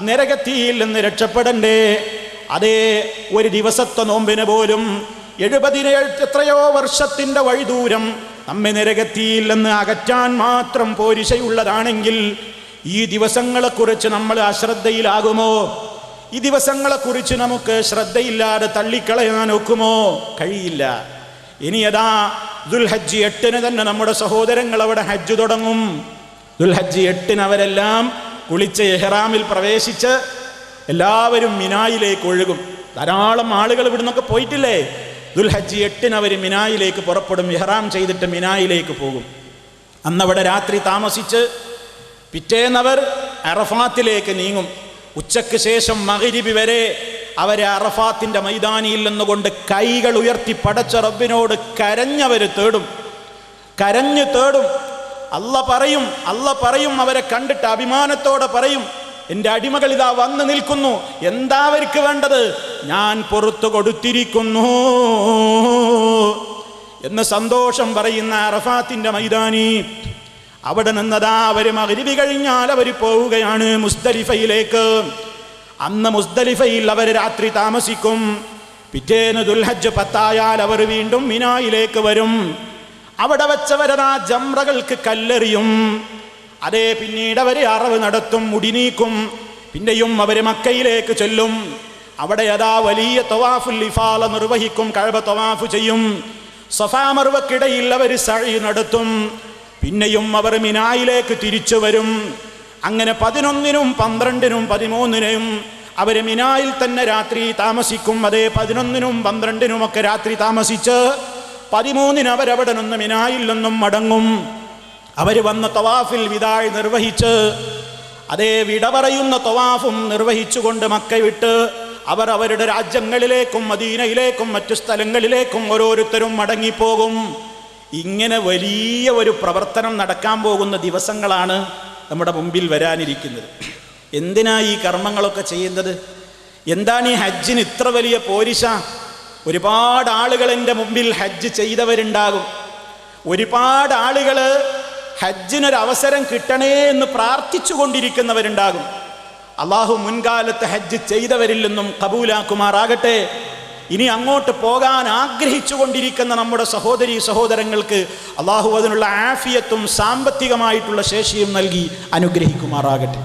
നരകത്തിൽ നിന്ന് രക്ഷപ്പെടണ്ടേ? അതേ, ഒരു ദിവസത്തെ നോമ്പിന് പോലും 70 എത്രയോ വർഷത്തിൻ്റെ വഴിദൂരം നമ്മെ നരകത്തിൽ നിന്ന് അകറ്റാൻ മാത്രം പോരിശയുള്ളതാണെങ്കിൽ ഈ ദിവസങ്ങളെക്കുറിച്ച് നമ്മൾ അശ്രദ്ധയിലാകുമോ? ഈ ദിവസങ്ങളെക്കുറിച്ച് നമുക്ക് ശ്രദ്ധയില്ലാതെ തള്ളിക്കളയാൻ ഒക്കുമോ? കഴിയില്ല. ഇനി അതാ ദുൽഹജ്ജ് 8 തന്നെ നമ്മുടെ സഹോദരങ്ങൾ അവിടെ ഹജ്ജ് തുടങ്ങും. ദുൽഹജ്ജ് 8 അവരെല്ലാം കുളിച്ച് ഇഹ്റാമിൽ പ്രവേശിച്ച് എല്ലാവരും മിനായിലേക്ക് ഒഴുകും. ധാരാളം ആളുകൾ ഇവിടുന്നൊക്കെ പോയിട്ടില്ലേ? ദുൽഹജ്ജ് 8 അവർ മിനായിലേക്ക് പുറപ്പെടും. ഇഹ്റാം ചെയ്തിട്ട് മിനായിലേക്ക് പോകും. അന്നവിടെ രാത്രി താമസിച്ച് പിറ്റേന്നവർ അറഫാത്തിലേക്ക് നീങ്ങും. ഉച്ചയ്ക്ക് ശേഷം മഗ്രിബ് വരെ അവരെ അറഫാത്തിന്റെ മൈതാനിയിൽ നിന്നുകൊണ്ട് കൈകൾ ഉയർത്തി പടച്ച റബ്ബിനോട് കരഞ്ഞവർ തേടും, കരഞ്ഞു തേടും. അല്ല പറയും അവരെ കണ്ടിട്ട് അഭിമാനത്തോടെ പറയും, എൻ്റെ അടിമകൾ ഇതാ വന്ന് നിൽക്കുന്നു, എന്താ അവർക്ക് വേണ്ടത്, ഞാൻ പുറത്തു കൊടുത്തിരിക്കുന്നു എന്ന് സന്തോഷം പറയുന്ന അറഫാത്തിന്റെ മൈതാനി. അവിടെ നിന്നതാ അവർ മഗ്രിബ് കഴിഞ്ഞാൽ അവർ പോവുകയാണ് മുസ്ദലിഫയിലേക്ക്. അന്ന് മുസ്ദലിഫയിൽ അവർ രാത്രി താമസിക്കും. പിറ്റേന്ന് ദുൽഹജ്ജ് 10 അവർ വീണ്ടും മിനായിലേക്ക് വരും. അവിടെ വെച്ചവരതാ ജംറകൾക്ക് കല്ലെറിയും. അതേ പിന്നീട് അവർ അറവ് നടത്തും, മുടി നീക്കും. പിന്നെയും അവർ മക്കയിലേക്ക് ചെല്ലും. അവിടെ അതാ വലിയ തവാഫുൽ ഇഫാല നിർവഹിക്കും, കഅബ തവാഫ് ചെയ്യും. സഫാ മർവക്കിടയിൽ അവർ സഅയ് നടത്തും. പിന്നെയും അവർ മിനായിലേക്ക് തിരിച്ചു വരും. അങ്ങനെ 11-നും 12-നും 13-നും അവർ മിനായിൽ തന്നെ രാത്രി താമസിക്കും. അതേ 11-നും 12-നും ഒക്കെ രാത്രി താമസിച്ച് 13-ന് അവരവിടെ നിന്ന് മിനായിൽ നിന്നും മടങ്ങും. അവർ വന്ന തവാഫിൽ വിദായ് നിർവഹിച്ച് അതേ വിട പറയുന്ന തവാഫും നിർവഹിച്ചുകൊണ്ട് മക്ക വിട്ട് അവർ അവരുടെ രാജ്യങ്ങളിലേക്കും മദീനയിലേക്കും മറ്റു സ്ഥലങ്ങളിലേക്കും ഓരോരുത്തരും മടങ്ങിപ്പോകും. ഇങ്ങനെ വലിയ ഒരു പ്രവർത്തനം നടക്കാൻ പോകുന്ന ദിവസങ്ങളാണ് നമ്മുടെ മുമ്പിൽ വരാനിരിക്കുന്നത്. എന്തിനാ ഈ കർമ്മങ്ങളൊക്കെ ചെയ്യുന്നത്? എന്താണ് ഈ ഹജ്ജിന് ഇത്ര വലിയ പോരിശ? ഒരുപാട് ആളുകൾ എൻ്റെ മുമ്പിൽ ഹജ്ജ് ചെയ്തവരുണ്ടാകും. ഒരുപാട് ആളുകൾ ഹജ്ജിനൊരവസരം കിട്ടണേ എന്ന് പ്രാർത്ഥിച്ചു കൊണ്ടിരിക്കുന്നവരുണ്ടാകും. അള്ളാഹു മുൻകാലത്ത് ഹജ്ജ് ചെയ്തവരിൽ നിന്നും കബൂലാക്കുമാറാകട്ടെ. ഇനി അങ്ങോട്ട് പോകാൻ ആഗ്രഹിച്ചു കൊണ്ടിരിക്കുന്ന നമ്മുടെ സഹോദരീ സഹോദരങ്ങൾക്ക് അള്ളാഹു അതിനുള്ള ആഫിയത്തും സാമ്പത്തികമായിട്ടുള്ള ശേഷിയും നൽകി അനുഗ്രഹിക്കുമാറാകട്ടെ.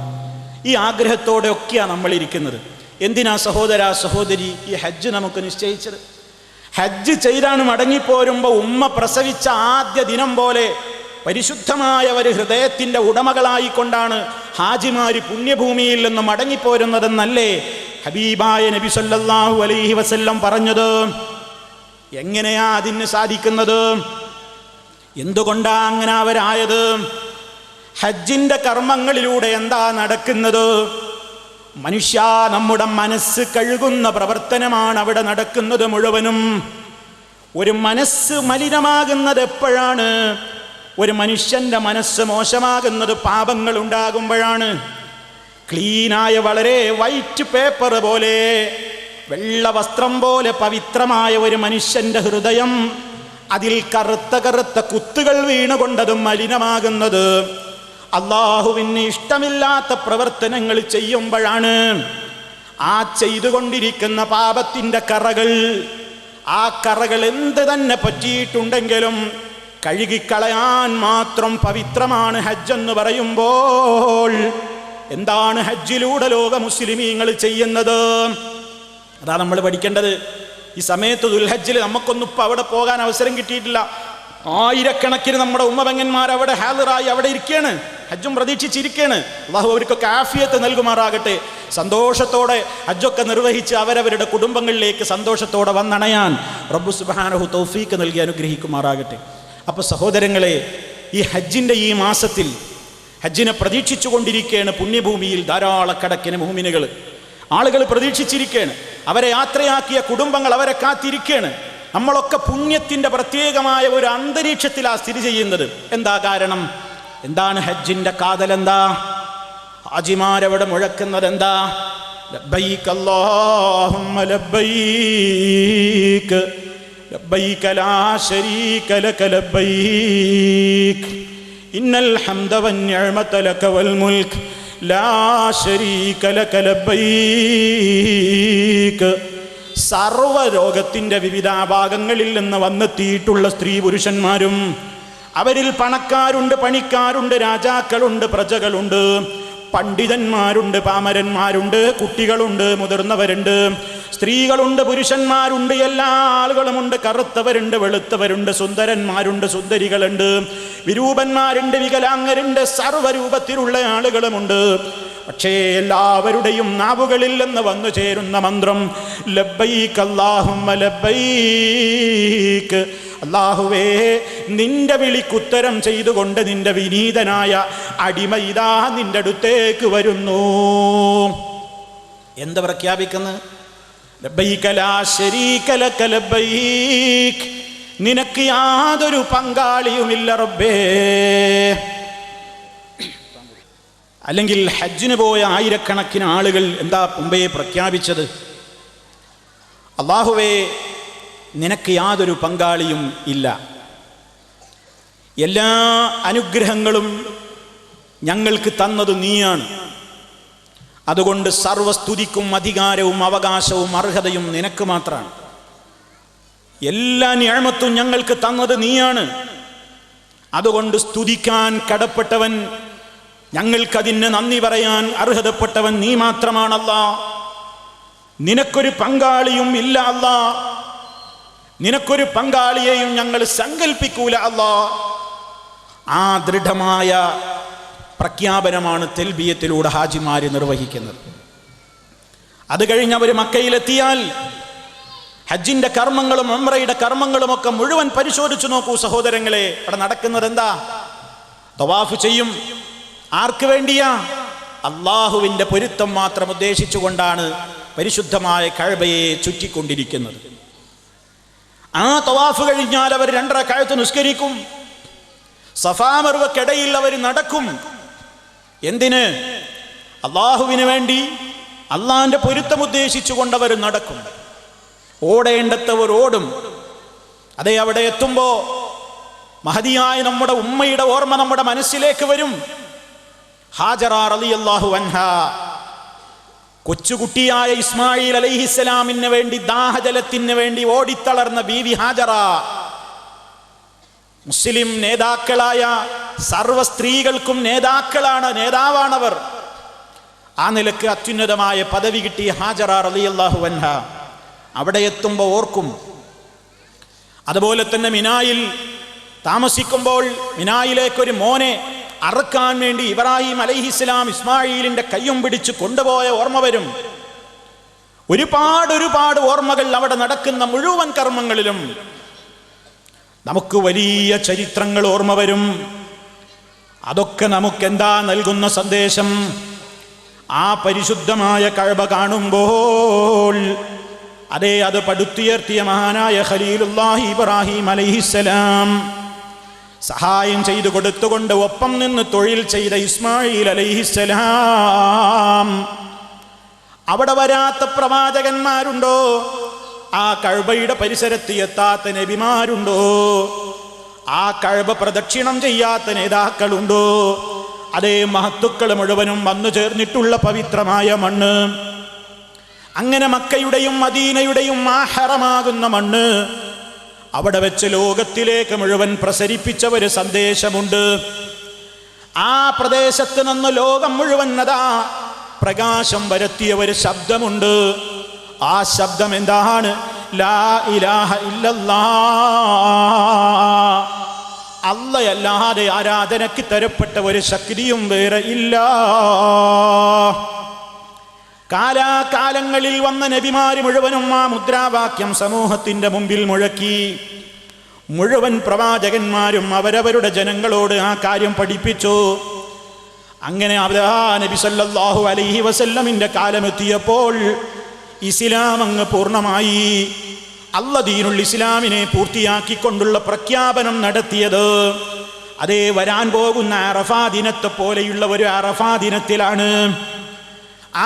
ഈ ആഗ്രഹത്തോടെ ഒക്കെയാണ് നമ്മളിരിക്കുന്നത്. എന്തിനാ സഹോദര സഹോദരി ഈ ഹജ്ജ് നമുക്ക് നിശ്ചയിച്ചത്? ഹജ്ജ് ചെയ്താണ് മടങ്ങിപ്പോരുമ്പോൾ ഉമ്മ പ്രസവിച്ച ആദ്യ ദിനം പോലെ പരിശുദ്ധമായ ഒരു ഹൃദയത്തിൻ്റെ ഉടമകളായിക്കൊണ്ടാണ് ഹാജിമാര് പുണ്യഭൂമിയിൽ നിന്ന് മടങ്ങിപ്പോരുന്നതെന്നല്ലേ ഹബീബായ നബി സല്ലല്ലാഹു അലൈഹി വസല്ലം പറഞ്ഞത്? എങ്ങനെയാ അതിന് സാധിക്കുന്നത്? എന്തുകൊണ്ടാ അങ്ങനെ അവരായത്? ഹജ്ജിന്റെ കർമ്മങ്ങളിലൂടെ എന്താ നടക്കുന്നത്? മനുഷ്യ, നമ്മുടെ മനസ്സ് കഴുകുന്ന പ്രവർത്തനമാണ് അവിടെ നടക്കുന്നത് മുഴുവനും. ഒരു മനസ്സ് മലിനമാകുന്നത് എപ്പോഴാണ്? ഒരു മനുഷ്യന്റെ മനസ്സ് മോശമാകുന്നത് പാപങ്ങൾ ഉണ്ടാകുമ്പോഴാണ്. ക്ലീനായ വളരെ വൈറ്റ് പേപ്പർ പോലെ, വെള്ള വസ്ത്രം പോലെ പവിത്രമായ ഒരു മനുഷ്യന്റെ ഹൃദയം, അതിൽ കറുത്ത കറുത്ത കുത്തുകൾ വീണുകൊണ്ടതും മലിനമാകുന്നത് അള്ളാഹുവിന് ഇഷ്ടമില്ലാത്ത പ്രവർത്തനങ്ങൾ ചെയ്യുമ്പോഴാണ്. ആ ചെയ്തുകൊണ്ടിരിക്കുന്ന പാപത്തിൻ്റെ കറകൾ, ആ കറകൾ എന്ത് തന്നെ പറ്റിയിട്ടുണ്ടെങ്കിലും കഴുകിക്കളയാൻ മാത്രം പവിത്രമാണ് ഹജ്ജ് എന്ന് പറയുമ്പോൾ എന്താണ് ഹജ്ജിലൂടെ ലോക മുസ്ലിമീങ്ങൾ ചെയ്യുന്നത്? അതാ നമ്മൾ പഠിക്കേണ്ടത്. ഈ സമയത്ത് ദുൽഹജ്ജിൽ നമുക്കൊന്നും ഇപ്പം അവിടെ പോകാൻ അവസരം കിട്ടിയിട്ടില്ല. ആയിരക്കണക്കിന് നമ്മുടെ ഉമ്മപെങ്ങന്മാർ അവിടെ ഹാദിറായി അവിടെ ഇരിക്കുകയാണ്, ഹജ്ജും പ്രതീക്ഷിച്ചിരിക്കുകയാണ്. അള്ളാഹു അവർക്കൊക്കെ ആഫിയത്ത് നൽകുമാറാകട്ടെ. സന്തോഷത്തോടെ ഹജ്ജൊക്കെ നിർവഹിച്ച് അവരവരുടെ കുടുംബങ്ങളിലേക്ക് സന്തോഷത്തോടെ വന്നണയാൻ റബ്ബു സുബ്ഹാനഹു തൗഫീക്ക് നൽകി അനുഗ്രഹിക്കുമാറാകട്ടെ. അപ്പോൾ സഹോദരങ്ങളെ, ഈ ഹജ്ജിൻ്റെ ഈ മാസത്തിൽ ഹജ്ജിനെ പ്രതീക്ഷിച്ചു കൊണ്ടിരിക്കുകയാണ് പുണ്യഭൂമിയിൽ ധാരാളക്കണക്കിന് മുഅ്മിനുകൾ. ആളുകൾ പ്രതീക്ഷിച്ചിരിക്കുകയാണ്. അവരെ യാത്രയാക്കിയ കുടുംബങ്ങൾ അവരെ കാത്തിരിക്കുകയാണ്. നമ്മളൊക്കെ പുണ്യത്തിൻ്റെ പ്രത്യേകമായ ഒരു അന്തരീക്ഷത്തിലാണ് സ്ഥിതി ചെയ്യുന്നത്. എന്താ കാരണം? എന്താണ് ഹജ്ജിൻ്റെ കാതലെന്താ? ഹാജിമാരവിടെ മുഴക്കുന്നത് എന്താ? ലബ്ബൈക അല്ലാഹുമ്മ ലബ്ബൈക ലബ്ബൈക ലാ ശരീക ലക ലബ്ബൈക ഇന്നൽ ഹംദ വന്നിഅമത ലക വൽ മുൽക് ലാ ശരീക ലക ലബ്ബൈക. സർവ്വലോകത്തിൻ്റെ വിവിധ ഭാഗങ്ങളിൽ നിന്ന് വന്നെത്തിയിട്ടുള്ള സ്ത്രീ പുരുഷന്മാരും, അവരിൽ പണക്കാരുണ്ട്, പണിക്കാരുണ്ട്, രാജാക്കളുണ്ട്, പ്രജകളുണ്ട്, പണ്ഡിതന്മാരുണ്ട്, പാമരന്മാരുണ്ട്, കുട്ടികളുണ്ട്, മുതിർന്നവരുണ്ട്, സ്ത്രീകളുണ്ട്, പുരുഷന്മാരുണ്ട്, എല്ലാ ആളുകളുമുണ്ട്. കറുത്തവരുണ്ട്, വെളുത്തവരുണ്ട്, സുന്ദരന്മാരുണ്ട്, സുന്ദരികളുണ്ട്, വിരൂപന്മാരുണ്ട്, വികലാംഗരുണ്ട്, സർവ്വരൂപത്തിലുള്ള ആളുകളുമുണ്ട്. പക്ഷേ എല്ലാവരുടെയും നാവുകളിൽ നിന്ന് വന്നു ചേരുന്ന മന്ത്രം ലബ്ബൈക് അല്ലാഹുമ്മ ലബ്ബൈക്. അല്ലാഹുവേ, നിന്റെ വിളിക്കുത്തരം ചെയ്തുകൊണ്ട് നിന്റെ വിനീതനായ അടിമ ഇതാ നിന്റെ അടുത്തേക്ക് വരുന്നു. എന്ത് പ്രഖ്യാപിക്കുന്നത്? ലബ്ബൈക ലാ ശരീക ലക ലബ്ബൈക്, നിനക്ക് യാതൊരു പങ്കാളിയുമില്ല റബ്ബേ. അല്ലെങ്കിൽ ഹജ്ജിന് പോയ ആയിരക്കണക്കിന് ആളുകൾ എന്താ മുമ്പേ പ്രഖ്യാപിച്ചത്? അല്ലാഹുവേ, നിനക്ക് യാതൊരു പങ്കാളിയും ഇല്ല, എല്ലാ അനുഗ്രഹങ്ങളും ഞങ്ങൾക്ക് തന്നത് നീയാണ്, അതുകൊണ്ട് സർവസ്തുതിക്കും അധികാരവും അവകാശവും അർഹതയും നിനക്ക് മാത്രമാണ്. എല്ലാ നിഅമത്തും ഞങ്ങൾക്ക് തന്നത് നീയാണ്, അതുകൊണ്ട് സ്തുതിക്കാൻ കടപ്പെട്ടവൻ, ഞങ്ങൾക്കതിന് നന്ദി പറയാൻ അർഹതപ്പെട്ടവൻ നീ മാത്രമാണല്ലാ. നിനക്കൊരു പങ്കാളിയും ഇല്ല അല്ലാ, നിനക്കൊരു പങ്കാളിയെയും ഞങ്ങൾ സങ്കല്പിക്കൂല അല്ലാ. ആ ദൃഢമായ പ്രഖ്യാപനമാണ് തെൽബിയത്തിലൂടെ ഹാജിമാര് നിർവഹിക്കുന്നത്. അത് കഴിഞ്ഞ് അവർ മക്കയിലെത്തിയാൽ ഹജ്ജിന്റെ കർമ്മങ്ങളും ഉംറയുടെ കർമ്മങ്ങളും ഒക്കെ മുഴുവൻ പരിശോധിച്ചു നോക്കൂ സഹോദരങ്ങളെ. അവിടെ നടക്കുന്നത് എന്താ? തവാഫ് ചെയ്യും. ആർക്ക് വേണ്ടിയാ? അള്ളാഹുവിന്റെ പൊരുത്തം മാത്രം ഉദ്ദേശിച്ചുകൊണ്ടാണ് പരിശുദ്ധമായ കഅബയെ ചുറ്റിക്കൊണ്ടിരിക്കുന്നത്. ആ തവാഫ് കഴിഞ്ഞാൽ അവർ 2 റക്അത്ത് നിസ്കരിക്കും. സഫാ മർവക്കിടയിൽ അവർ നടക്കും. എന്തിന്? അള്ളാഹുവിന് വേണ്ടി, അള്ളാഹിന്റെ പൊരുത്തം ഉദ്ദേശിച്ചുകൊണ്ടവർ നടക്കും. ഓടേണ്ടത്തവർ ഓടും. അതെ, അവിടെ എത്തുമ്പോ മഹദിയായ നമ്മുടെ ഉമ്മയുടെ ഓർമ്മ നമ്മുടെ മനസ്സിലേക്ക് വരും. ഹാജറ റളിയല്ലാഹു അൻഹാ കൊച്ചുകുട്ടിയായ ഇസ്മായിൽ അലൈഹിസ്സലാമിന് വേണ്ടി ദാഹജലത്തിന് വേണ്ടി ഓടിത്തളർന്ന ബീവി ഹാജറ, മുസ്ലിം നേതാക്കളായ സർവ സ്ത്രീകൾക്കും നേതാവാണവർ. ആ നിലക്ക് അത്യുന്നതമായ പദവി കിട്ടിയ ഹാജറ റളിയല്ലാഹു അൻഹാ അവിടെ എത്തുമ്പോൾ ഓർക്കും. അതുപോലെ തന്നെ മിനായിൽ താമസിക്കുമ്പോൾ മിനായിലേക്കൊരു മോനെ അറുക്കാൻ വേണ്ടി ഇബ്രാഹിം അലൈഹിസ്സലാം ഇസ്മായിലിന്റെ കയ്യും പിടിച്ച് കൊണ്ടുപോയ ഓർമ്മ വരും. ഒരുപാട് ഓർമ്മകൾ അവിടെ നടക്കുന്ന മുഴുവൻ കർമ്മങ്ങളിലും നമുക്ക് വലിയ ചരിത്രങ്ങൾ ഓർമ്മ വരും. അതൊക്കെ നമുക്കെന്താ നൽകുന്ന സന്ദേശം? ആ പരിശുദ്ധമായ കഅബ കാണുമ്പോൾ, അതെ, അത് പടുത്തുയർത്തിയ മഹാനായ ഖലീലുല്ലാഹി ഇബ്രാഹിം അലൈഹിസ്സലാം സഹായം ചെയ്തു കൊടുത്തുകൊണ്ട് ഒപ്പം നിന്ന് തൊഴിൽ ചെയ്ത ഇസ്മായിൽ അലൈഹിസ്സലാം, അവിടെ വരാത്ത പ്രവാചകന്മാരുണ്ടോ? ആ കഅബയുടെ പരിസരത്ത് എത്താത്ത നബിമാരുണ്ടോ? ആ കഅബ പ്രദക്ഷിണം ചെയ്യാത്ത നേതാക്കളുണ്ടോ? അതേ, മഹത്തുക്കൾ മുഴുവനും വന്നു ചേർന്നിട്ടുള്ള പവിത്രമായ മണ്ണ്. അങ്ങനെ മക്കയുടെയും മദീനയുടെയും ആഹറമാകുന്ന മണ്ണ് അവിടെ വെച്ച് ലോകത്തിലേക്ക് മുഴുവൻ പ്രസരിപ്പിച്ച ഒരു സന്ദേശമുണ്ട്. ആ പ്രദേശത്ത് നിന്ന് ലോകം മുഴുവൻ അതാ പ്രകാശം വരുത്തിയ ഒരു ശബ്ദമുണ്ട്. ആ ശബ്ദം എന്താണ്? ലാ ഇലാഹ ഇല്ലല്ലാഹ്, അല്ലാഹുവല്ലാതെ ആരാധനയ്ക്ക് തരപ്പെട്ട ഒരു ശക്തിയും വേറെ ഇല്ല. കാലാകാലങ്ങളിൽ വന്ന നബിമാര് മുഴുവനും ആ മുദ്രാവാക്യം സമൂഹത്തിന്റെ മുമ്പിൽ മുഴക്കി. മുഴുവൻ പ്രവാചകന്മാരും അവരവരുടെ ജനങ്ങളോട് ആ കാര്യം പഠിപ്പിച്ചു. അങ്ങനെ നബി സല്ലല്ലാഹു അലൈഹി വസല്ലമിന്റെ കാലമെത്തിയപ്പോൾ ഇസ്ലാം അങ്ങ് പൂർണ്ണമായി. ദീനുൽ ഇസ്ലാമിനെ പൂർത്തിയാക്കിക്കൊണ്ടുള്ള പ്രഖ്യാപനം നടത്തിയത് അതേ വരാൻ പോകുന്ന അറഫാ ദിനത്തെ പോലെയുള്ള ഒരു അറഫാ ദിനത്തിലാണ്.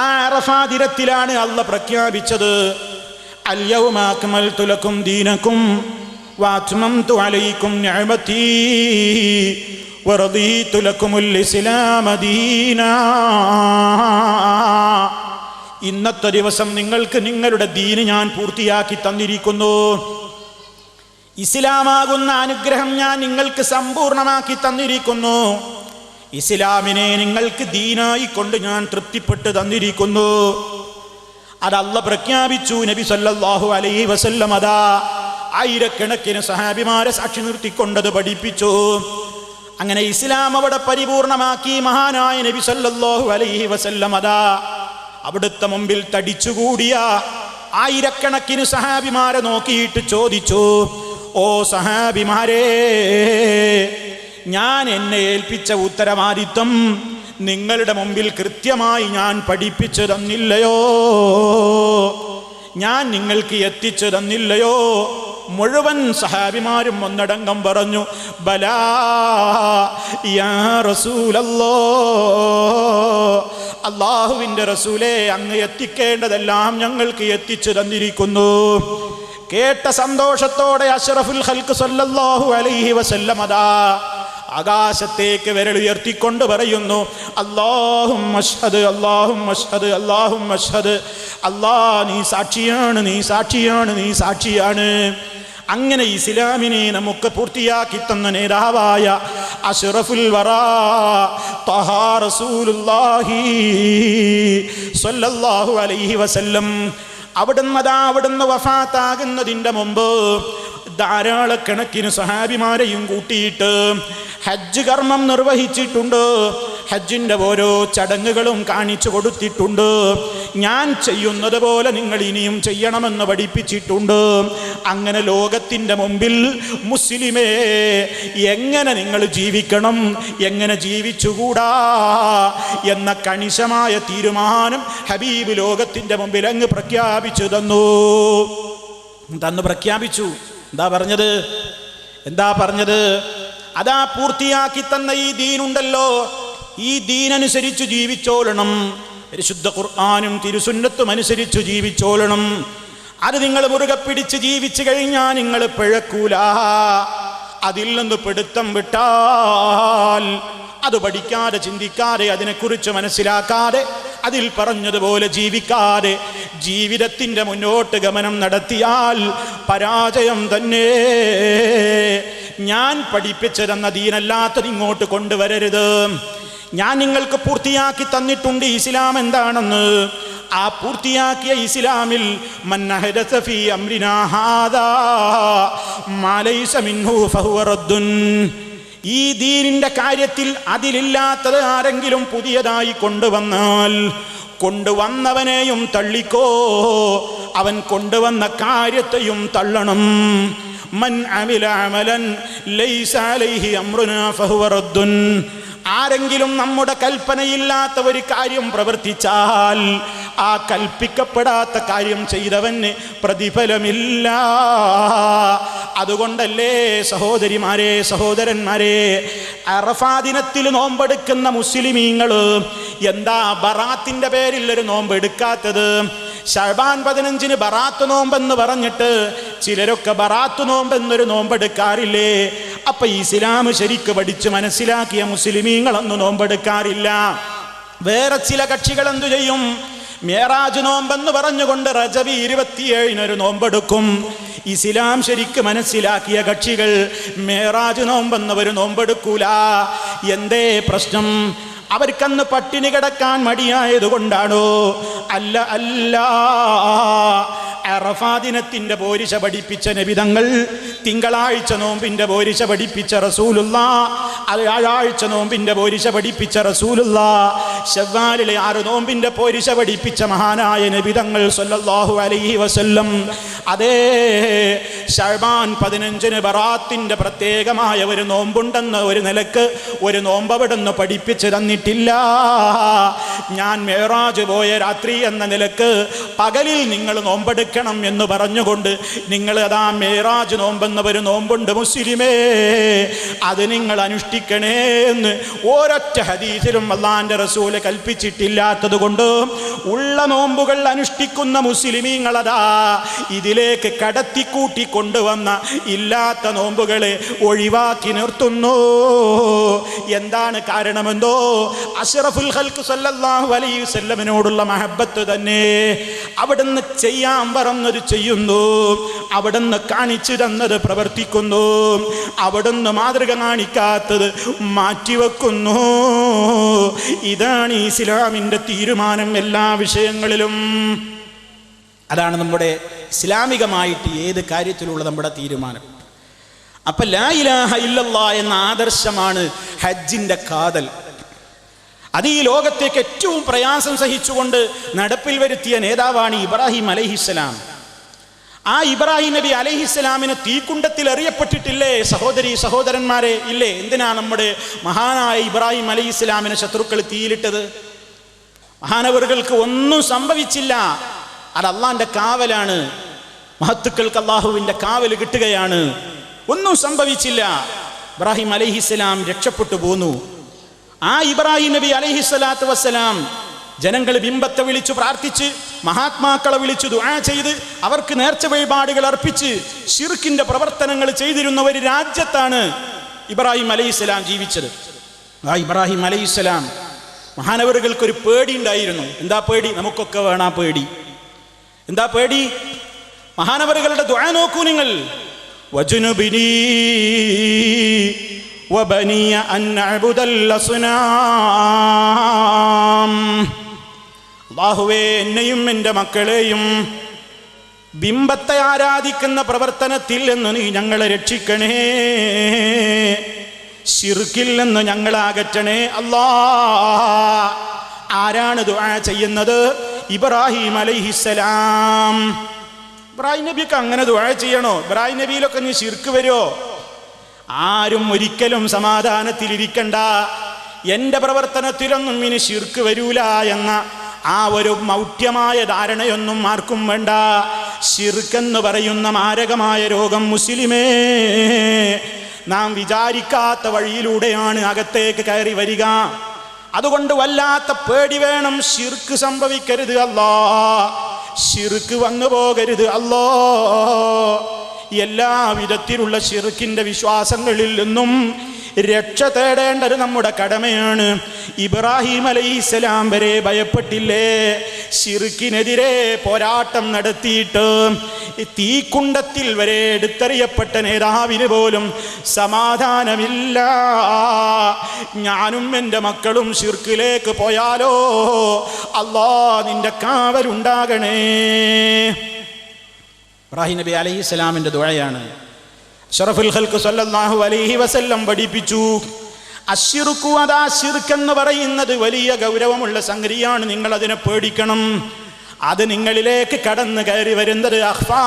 ആ അറഫാ ദിനത്തിലാണ് അല്ലാഹ് പ്രഖ്യാപിച്ചത്, അൽയൗമ അക്മൽതു ലക്കും ദീനക്കും വഅത്മംതു അലൈക്കും നിഅമതി വറദീതു ലക്കുമുൽ ഇസ്ലാമ ദീനാ. ഇന്നത്തെ ദിവസം നിങ്ങൾക്ക് നിങ്ങളുടെ ദീന് ഞാൻ പൂർത്തിയാക്കി തന്നിരിക്കുന്നു. ഇസ്ലാമാകുന്ന അനുഗ്രഹം ഞാൻ നിങ്ങൾക്ക് സമ്പൂർണമാക്കി തന്നിരിക്കുന്നു. ഇസ്ലാമിനെ നിങ്ങൾക്ക് ദീനായി കൊണ്ട് ഞാൻ തൃപ്തിപ്പെട്ട് തന്നിരിക്കുന്നു. അത് അല്ലാഹ് പ്രഖ്യാപിച്ചു. നബി സല്ലല്ലാഹു അലൈഹി വസല്ലം അതാ ആയിരക്കണക്കിന് സഹാബിമാരെ സാക്ഷി നിർത്തിക്കൊണ്ടത് പഠിപ്പിച്ചു. അങ്ങനെ ഇസ്ലാം അവിടെ പരിപൂർണമാക്കി മഹാനായ നബി സല്ലല്ലാഹു അലൈഹി വസല്ലം അതാ അവിടുത്തെ മുമ്പിൽ തടിച്ചുകൂടിയ ആയിരക്കണക്കിന് സഹാബിമാരെ നോക്കിയിട്ട് ചോദിച്ചു, ഓ സഹാബിമാരേ, ഞാൻ എന്നെ ഏൽപ്പിച്ച ഉത്തരവാദിത്വം നിങ്ങളുടെ മുമ്പിൽ കൃത്യമായി ഞാൻ പഠിപ്പിച്ചു തന്നില്ലയോ? ഞാൻ നിങ്ങൾക്ക് എത്തിച്ചു തന്നില്ലയോ? മുഴുവൻ സഹാബിമാരും ഒന്നടങ്കം പറഞ്ഞു, ബലാ യാ റസൂലല്ലാഹ്, അല്ലാഹുവിൻ്റെ റസൂലേ, അങ്ങ് എത്തിക്കേണ്ടതെല്ലാം ഞങ്ങൾക്ക് എത്തിച്ചു തന്നിരിക്കുന്നു. കേട്ട സന്തോഷത്തോടെ അഷ്റഫുൽ ഖൽഖ് സല്ലല്ലാഹു അലൈഹി വസല്ലം അതാ ആകാശത്തേക്ക് വിരലുയർത്തിക്കൊണ്ട് പറയുന്നു, അല്ലാഹുമ്മ അശ്ഹദ്, അല്ലാഹുമ്മ അശ്ഹദ്, അല്ലാഹുമ്മ അശ്ഹദ്. അല്ലാ, നീ സാക്ഷിയാണ്, നീ സാക്ഷിയാണ്, നീ സാക്ഷിയാണ്. അങ്ങനെ ഇസ്ലാമിനെ നമുക്ക് പൂർത്തിയാക്കി തന്ന നേതാവായ അഷ്റഫുൽ വറാ ത്വഹാ റസൂലുള്ളാഹി സ്വല്ലല്ലാഹു അലൈഹി വസല്ലം അവിടുന്ന് വഫാത്താകുന്നതിൻ്റെ മുമ്പ് ധാരാളക്കണക്കിന് സഹാബിമാരെയും കൂട്ടിയിട്ട് ഹജ്ജ് കർമ്മം നിർവഹിച്ചിട്ടുണ്ട്. ഹജ്ജിൻ്റെ ഓരോ ചടങ്ങുകളും കാണിച്ചു കൊടുത്തിട്ടുണ്ട്. ഞാൻ ചെയ്യുന്നത് പോലെ നിങ്ങൾ ഇനിയും ചെയ്യണമെന്ന് പഠിപ്പിച്ചിട്ടുണ്ട്. അങ്ങനെ ലോകത്തിൻ്റെ മുമ്പിൽ മുസ്ലിമേ എങ്ങനെ നിങ്ങൾ ജീവിക്കണം, എങ്ങനെ ജീവിച്ചുകൂടാ എന്ന കണിശമായ തീരുമാനം ഹബീബ് ലോകത്തിൻ്റെ മുമ്പിൽ അങ്ങ് പ്രഖ്യാപിച്ചു തന്നു പ്രഖ്യാപിച്ചു. എന്താ പറഞ്ഞത്? അതാ പൂർത്തിയാക്കി തന്ന ഈ ദീനുണ്ടല്ലോ, ഈ ദീനനുസരിച്ച് ജീവിച്ചോളണം. പരിശുദ്ധ ഖുർആനും തിരുസുന്നത്തും അനുസരിച്ച് ജീവിച്ചോളണം. അത് നിങ്ങൾ മുറുകെ പിടിച്ച് ജീവിച്ചു കഴിഞ്ഞാൽ നിങ്ങൾ പിഴക്കൂല. അതിൽ നിന്ന് പിടുത്തം വിട്ടാൽ, അത് പഠിക്കാതെ ചിന്തിക്കാതെ അതിനെക്കുറിച്ച് മനസ്സിലാക്കാതെ അതിൽ പറഞ്ഞതുപോലെ ജീവിക്കാതെ ജീവിതത്തിൻ്റെ മുന്നോട്ട് ഗമനം നടത്തിയാൽ പരാജയം തന്നെ. ഞാൻ പഠിപ്പിച്ചു തന്ന ദീനല്ലാത്തത് ഇങ്ങോട്ട് കൊണ്ടുവരരുത്. ഞാൻ നിങ്ങൾക്ക് പൂർത്തിയാക്കി തന്നിട്ടുണ്ട് ഇസ്ലാം എന്താണെന്ന്. ആ പൂർത്തിയാക്കിയ ഇസ്ലാമിൽ മൻ അഹദസ ഫീ അംരിനാ ഹാദാ മാ ലൈസ മിൻഹു ഫഹുവ റദ്ദുൻ. ഈ ദീനിന്റെ കാര്യത്തിൽ അതിലില്ലാത്തത് ആരെങ്കിലും പുതിയതായി കൊണ്ടുവന്നാൽ കൊണ്ടുവന്നവനെയും തള്ളിക്കോ, അവൻ കൊണ്ടുവന്ന കാര്യത്തെയും തള്ളണം. മൻ അമില അമലൻ ലൈസ അലൈഹി അംറുനാ ഫഹുവ റദ്ദുൻ. ആരെങ്കിലും നമ്മുടെ കൽപ്പനയില്ലാത്ത ഒരു കാര്യം പ്രവർത്തിച്ചാൽ ആ കൽപ്പിക്കപ്പെടാത്ത കാര്യം ചെയ്തവന് പ്രതിഫലമില്ല. അതുകൊണ്ടല്ലേ സഹോദരിമാരെ, സഹോദരന്മാരെ, അറഫാ ദിനത്തിൽ നോമ്പെടുക്കുന്ന മുസ്ലിമീങ്ങൾ എന്താ ബറാത്തിന്റെ പേരിൽ ഒരു നോമ്പ് എടുക്കാത്തത്? ശഅബാൻ 15 ബറാത്ത് നോമ്പെന്ന് പറഞ്ഞിട്ട് ചിലരൊക്കെ ബറാത്ത് നോമ്പെന്നൊരു നോമ്പെടുക്കാറില്ലേ? അപ്പൊ ഇസ്ലാം ശരിക്ക് പഠിച്ച് മനസ്സിലാക്കിയ മുസ്ലിമീങ്ങളൊന്നും നോമ്പെടുക്കാറില്ല. വേറെ ചില കക്ഷികൾ എന്തു ചെയ്യും? മേറാജ് നോമ്പെന്ന് പറഞ്ഞുകൊണ്ട് റജബ് 27 നോമ്പെടുക്കും. ഇസ്ലാം ശരിക്ക് മനസ്സിലാക്കിയ കക്ഷികൾ മേറാജ് നോമ്പെന്നവർ നോമ്പെടുക്കൂല. എന്തേ പ്രശ്നം? അവർക്കന്ന് പട്ടിണി കിടക്കാൻ മടിയായതുകൊണ്ടാണോ? അല്ല. അറഫാ ദിനത്തിന്റെ പോരിശ പഠിപ്പിച്ച നബിതങ്ങൾ, തിങ്കളാഴ്ച നോമ്പിന്റെ പോരിശ പഠിപ്പിച്ച റസൂലുള്ളാഹ്, വ്യാഴാഴ്ച നോമ്പിന്റെ പോരിശ പഠിപ്പിച്ച റസൂലുള്ളാഹ്, ശവ്വാലിലെ 6 നോമ്പിന്റെ പോരിശ പഠിപ്പിച്ച മഹാനായ നബിതങ്ങൾ സ്വല്ലല്ലാഹു അലൈഹി വസല്ലം. അതേ ശഅബാൻ 15 ബറാത്തിന്റെ പ്രത്യേകമായ ഒരു നോമ്പുണ്ടെന്ന് ഒരു നിലക്ക് ഒരു നോമ്പ് അവിടുന്ന് പഠിപ്പിച്ചു തന്നിട്ടില്ല. ഞാൻ മേറാജ് പോയ രാത്രി എന്ന നിലക്ക് പകലിൽ നിങ്ങൾ നോമ്പെടുക്കണം എന്ന് പറഞ്ഞുകൊണ്ട് നിങ്ങൾ അതാ മേറാജ് നോമ്പെന്നൊരു നോമ്പുണ്ട് മുസ്ലിമേ, അത് നിങ്ങൾ അനുഷ്ഠിക്കണേ എന്ന് ഒരൊറ്റ ഹദീസിലും അല്ലാഹുവിന്റെ റസൂൽ കൽപ്പിച്ചിട്ടില്ലാത്തത് കൊണ്ട് ഉള്ള നോമ്പുകൾ അനുഷ്ഠിക്കുന്ന മുസ്ലിമീങ്ങളതാ ഇതിലേക്ക് കടത്തിക്കൂട്ടി കൊണ്ടുവന്ന ഇല്ലാത്ത നോമ്പുകളെ ഒഴിവാക്കി നിർത്തുന്നു. എന്താണ് കാരണമെന്തോ? അഷ്റഫുൽ ഖൽഖ് സല്ലല്ലാഹു അലൈഹി വസല്ലമിനോടുള്ള മഹബ്ബത്ത് തന്നെ. അവിടുന്ന് ചെയ്യാൻ പറഞ്ഞത് ചെയ്യുന്നു, അവിടുന്ന് കാണിച്ചു തന്നത് പ്രവർത്തിക്കുന്നു, അവിടുന്ന് മാതൃക കാണിക്കാത്തത് മാറ്റിവെക്കുന്നു. ഇതാണ് ഇസ്ലാമിൻ്റെ തീരുമാനം എല്ലാ വിഷയങ്ങളിലും. അതാണ് നമ്മുടെ ഇസ്ലാമികമായിട്ട് ഏത് കാര്യത്തിലുള്ള നമ്മുടെ തീരുമാനം. അപ്പൊ ലാ ഇലാഹ ഇല്ലല്ലാഹ് എന്ന ആദർശമാണ് ഹജ്ജിന്റെ കാതൽ. അത് ഈ ലോകത്തേക്ക് ഏറ്റവും പ്രയാസം സഹിച്ചുകൊണ്ട് നടപ്പിൽ വരുത്തിയ നേതാവാണ് ഇബ്രാഹിം അലൈഹിസ്സലാം. ആ ഇബ്രാഹിം നബി അലൈഹിസ്സലാമിന് തീക്കുണ്ടത്തിൽ എറിയപ്പെട്ടിട്ടില്ലേ സഹോദരി സഹോദരന്മാരെ? ഇല്ലേ? എന്തിനാ നമ്മുടെ മഹാനായ ഇബ്രാഹിം അലൈഹിസ്സലാമിനെ ശത്രുക്കൾ തീയിലിട്ടത്? മഹാനവറുകൾക്ക് ഒന്നും സംഭവിച്ചില്ല. അത് അള്ളാന്റെ കാവലാണ്. മഹത്തുക്കൾക്ക് അള്ളാഹുവിന്റെ കാവൽ കിട്ടുകയാണ്. ഒന്നും സംഭവിച്ചില്ല. ഇബ്രാഹിം അലൈഹിസ്സലാം രക്ഷപ്പെട്ടു പോന്നു. ആ ഇബ്രാഹിം നബി അലൈഹിസ്സലാത്തു വസ്സലാം ജനങ്ങൾ ബിംബത്തെ വിളിച്ചു പ്രാർത്ഥിച്ച്, മഹാത്മാക്കളെ വിളിച്ചു ദുആ ചെയ്ത്, അവർക്ക് നേർച്ച വഴിപാടുകൾ അർപ്പിച്ച് ശിർക്കിന്റെ പ്രവർത്തനങ്ങൾ ചെയ്തിരുന്ന ഒരു രാജ്യത്താണ് ഇബ്രാഹിം അലൈഹിസ്സലാം ജീവിച്ചത്. ആ ഇബ്രാഹിം അലൈഹിസ്സലാം മഹാനവറുകൾക്കൊരു പേടി ഉണ്ടായിരുന്നു. എന്താ പേടി? നമുക്കൊക്കെ വേണ പേടി. എന്താ പേടി? മഹാനവറുകളുടെ ദുആ നോക്കൂ നിങ്ങൾ. വജുനുബിനി വബനിയ അൻ നഅ്ബുദൽ അസ്നാം. അല്ലാഹുവേ, എന്നെയും എൻ്റെ മക്കളെയും ബിംബത്തെ ആരാധിക്കുന്ന പ്രവർത്തനത്തിൽ നിന്ന് നീ ഞങ്ങളെ രക്ഷിക്കണേ, ശിർക്കിൽ നിന്ന് ഞങ്ങളെ അകറ്റണേ അല്ലാ. ആരാണ് ദുആ ചെയ്യുന്നത്? ഇബ്രാഹിം അലൈഹിസ്സലാം. ഇബ്രാഹിം നബിക്ക് അങ്ങനെ ദുആ ചെയ്യണോ? ഇബ്രാഹിം നബിയിലൊക്കെ നീ ശിർക്ക് വരുമോ? ആരും ഒരിക്കലും സമാധാനത്തിലിരിക്കണ്ട. എൻ്റെ പ്രവർത്തനത്തിലൊന്നും ഇനി ശിർക്ക് വരൂല എന്ന ആ ഒരു മൗഢ്യമായ ധാരണയൊന്നും ആർക്കും വേണ്ട. ശിർക്കെന്ന് പറയുന്ന മാരകമായ രോഗം മുസ്ലിമേ, നാം വിചാരിക്കാത്ത വഴിയിലൂടെയാണ് അകത്തേക്ക് കയറി വരിക. അതുകൊണ്ട് വല്ലാത്ത പേടി വേണം. ശിർക്ക് സംഭവിക്കരുത് അല്ലാ, ശിർക്ക് വന്നു പോകരുത് അല്ലാ. എല്ലാ വിധത്തിലുള്ള ശിർക്കിന്റെ വിശ്വാസങ്ങളിൽ നിന്നും രക്ഷ തേടേണ്ടത് നമ്മുടെ കടമയാണ്. ഇബ്രാഹിം അലൈഹിസ്സലാം വരെ ഭയപ്പെട്ടില്ലേ? ശിർക്കിനെതിരെ പോരാട്ടം നടത്തിയിട്ട് തീക്കുണ്ടത്തിൽ വരെ എടുത്തെറിയപ്പെട്ട നേതാവിന് പോലും സമാധാനമില്ല. ഞാനും എൻ്റെ മക്കളും ശിർക്കിലേക്ക് പോയാലോ? അല്ലാ, നിന്റെ കാവലുണ്ടാകണേ. ഇബ്രാഹിം നബി അലൈഹിസ്സലാമിൻ്റെ ദുആയാണ്. അഷ്റഫുൽ ഖൽഖ് സല്ലല്ലാഹു അലൈഹി വസല്ലം പഠിപ്പിച്ചു, അശ്ശിർക്കു, അതാ ശിർക്ക് എന്ന് പറയുന്നത് വലിയ ഗൗരവമുള്ള സംഗതിയാണ്. നിങ്ങൾ അതിനെ പേടിക്കണം. അത് നിങ്ങളിലേക്ക് കടന്നു കയറി വരുന്നത് അഖ്ഫാ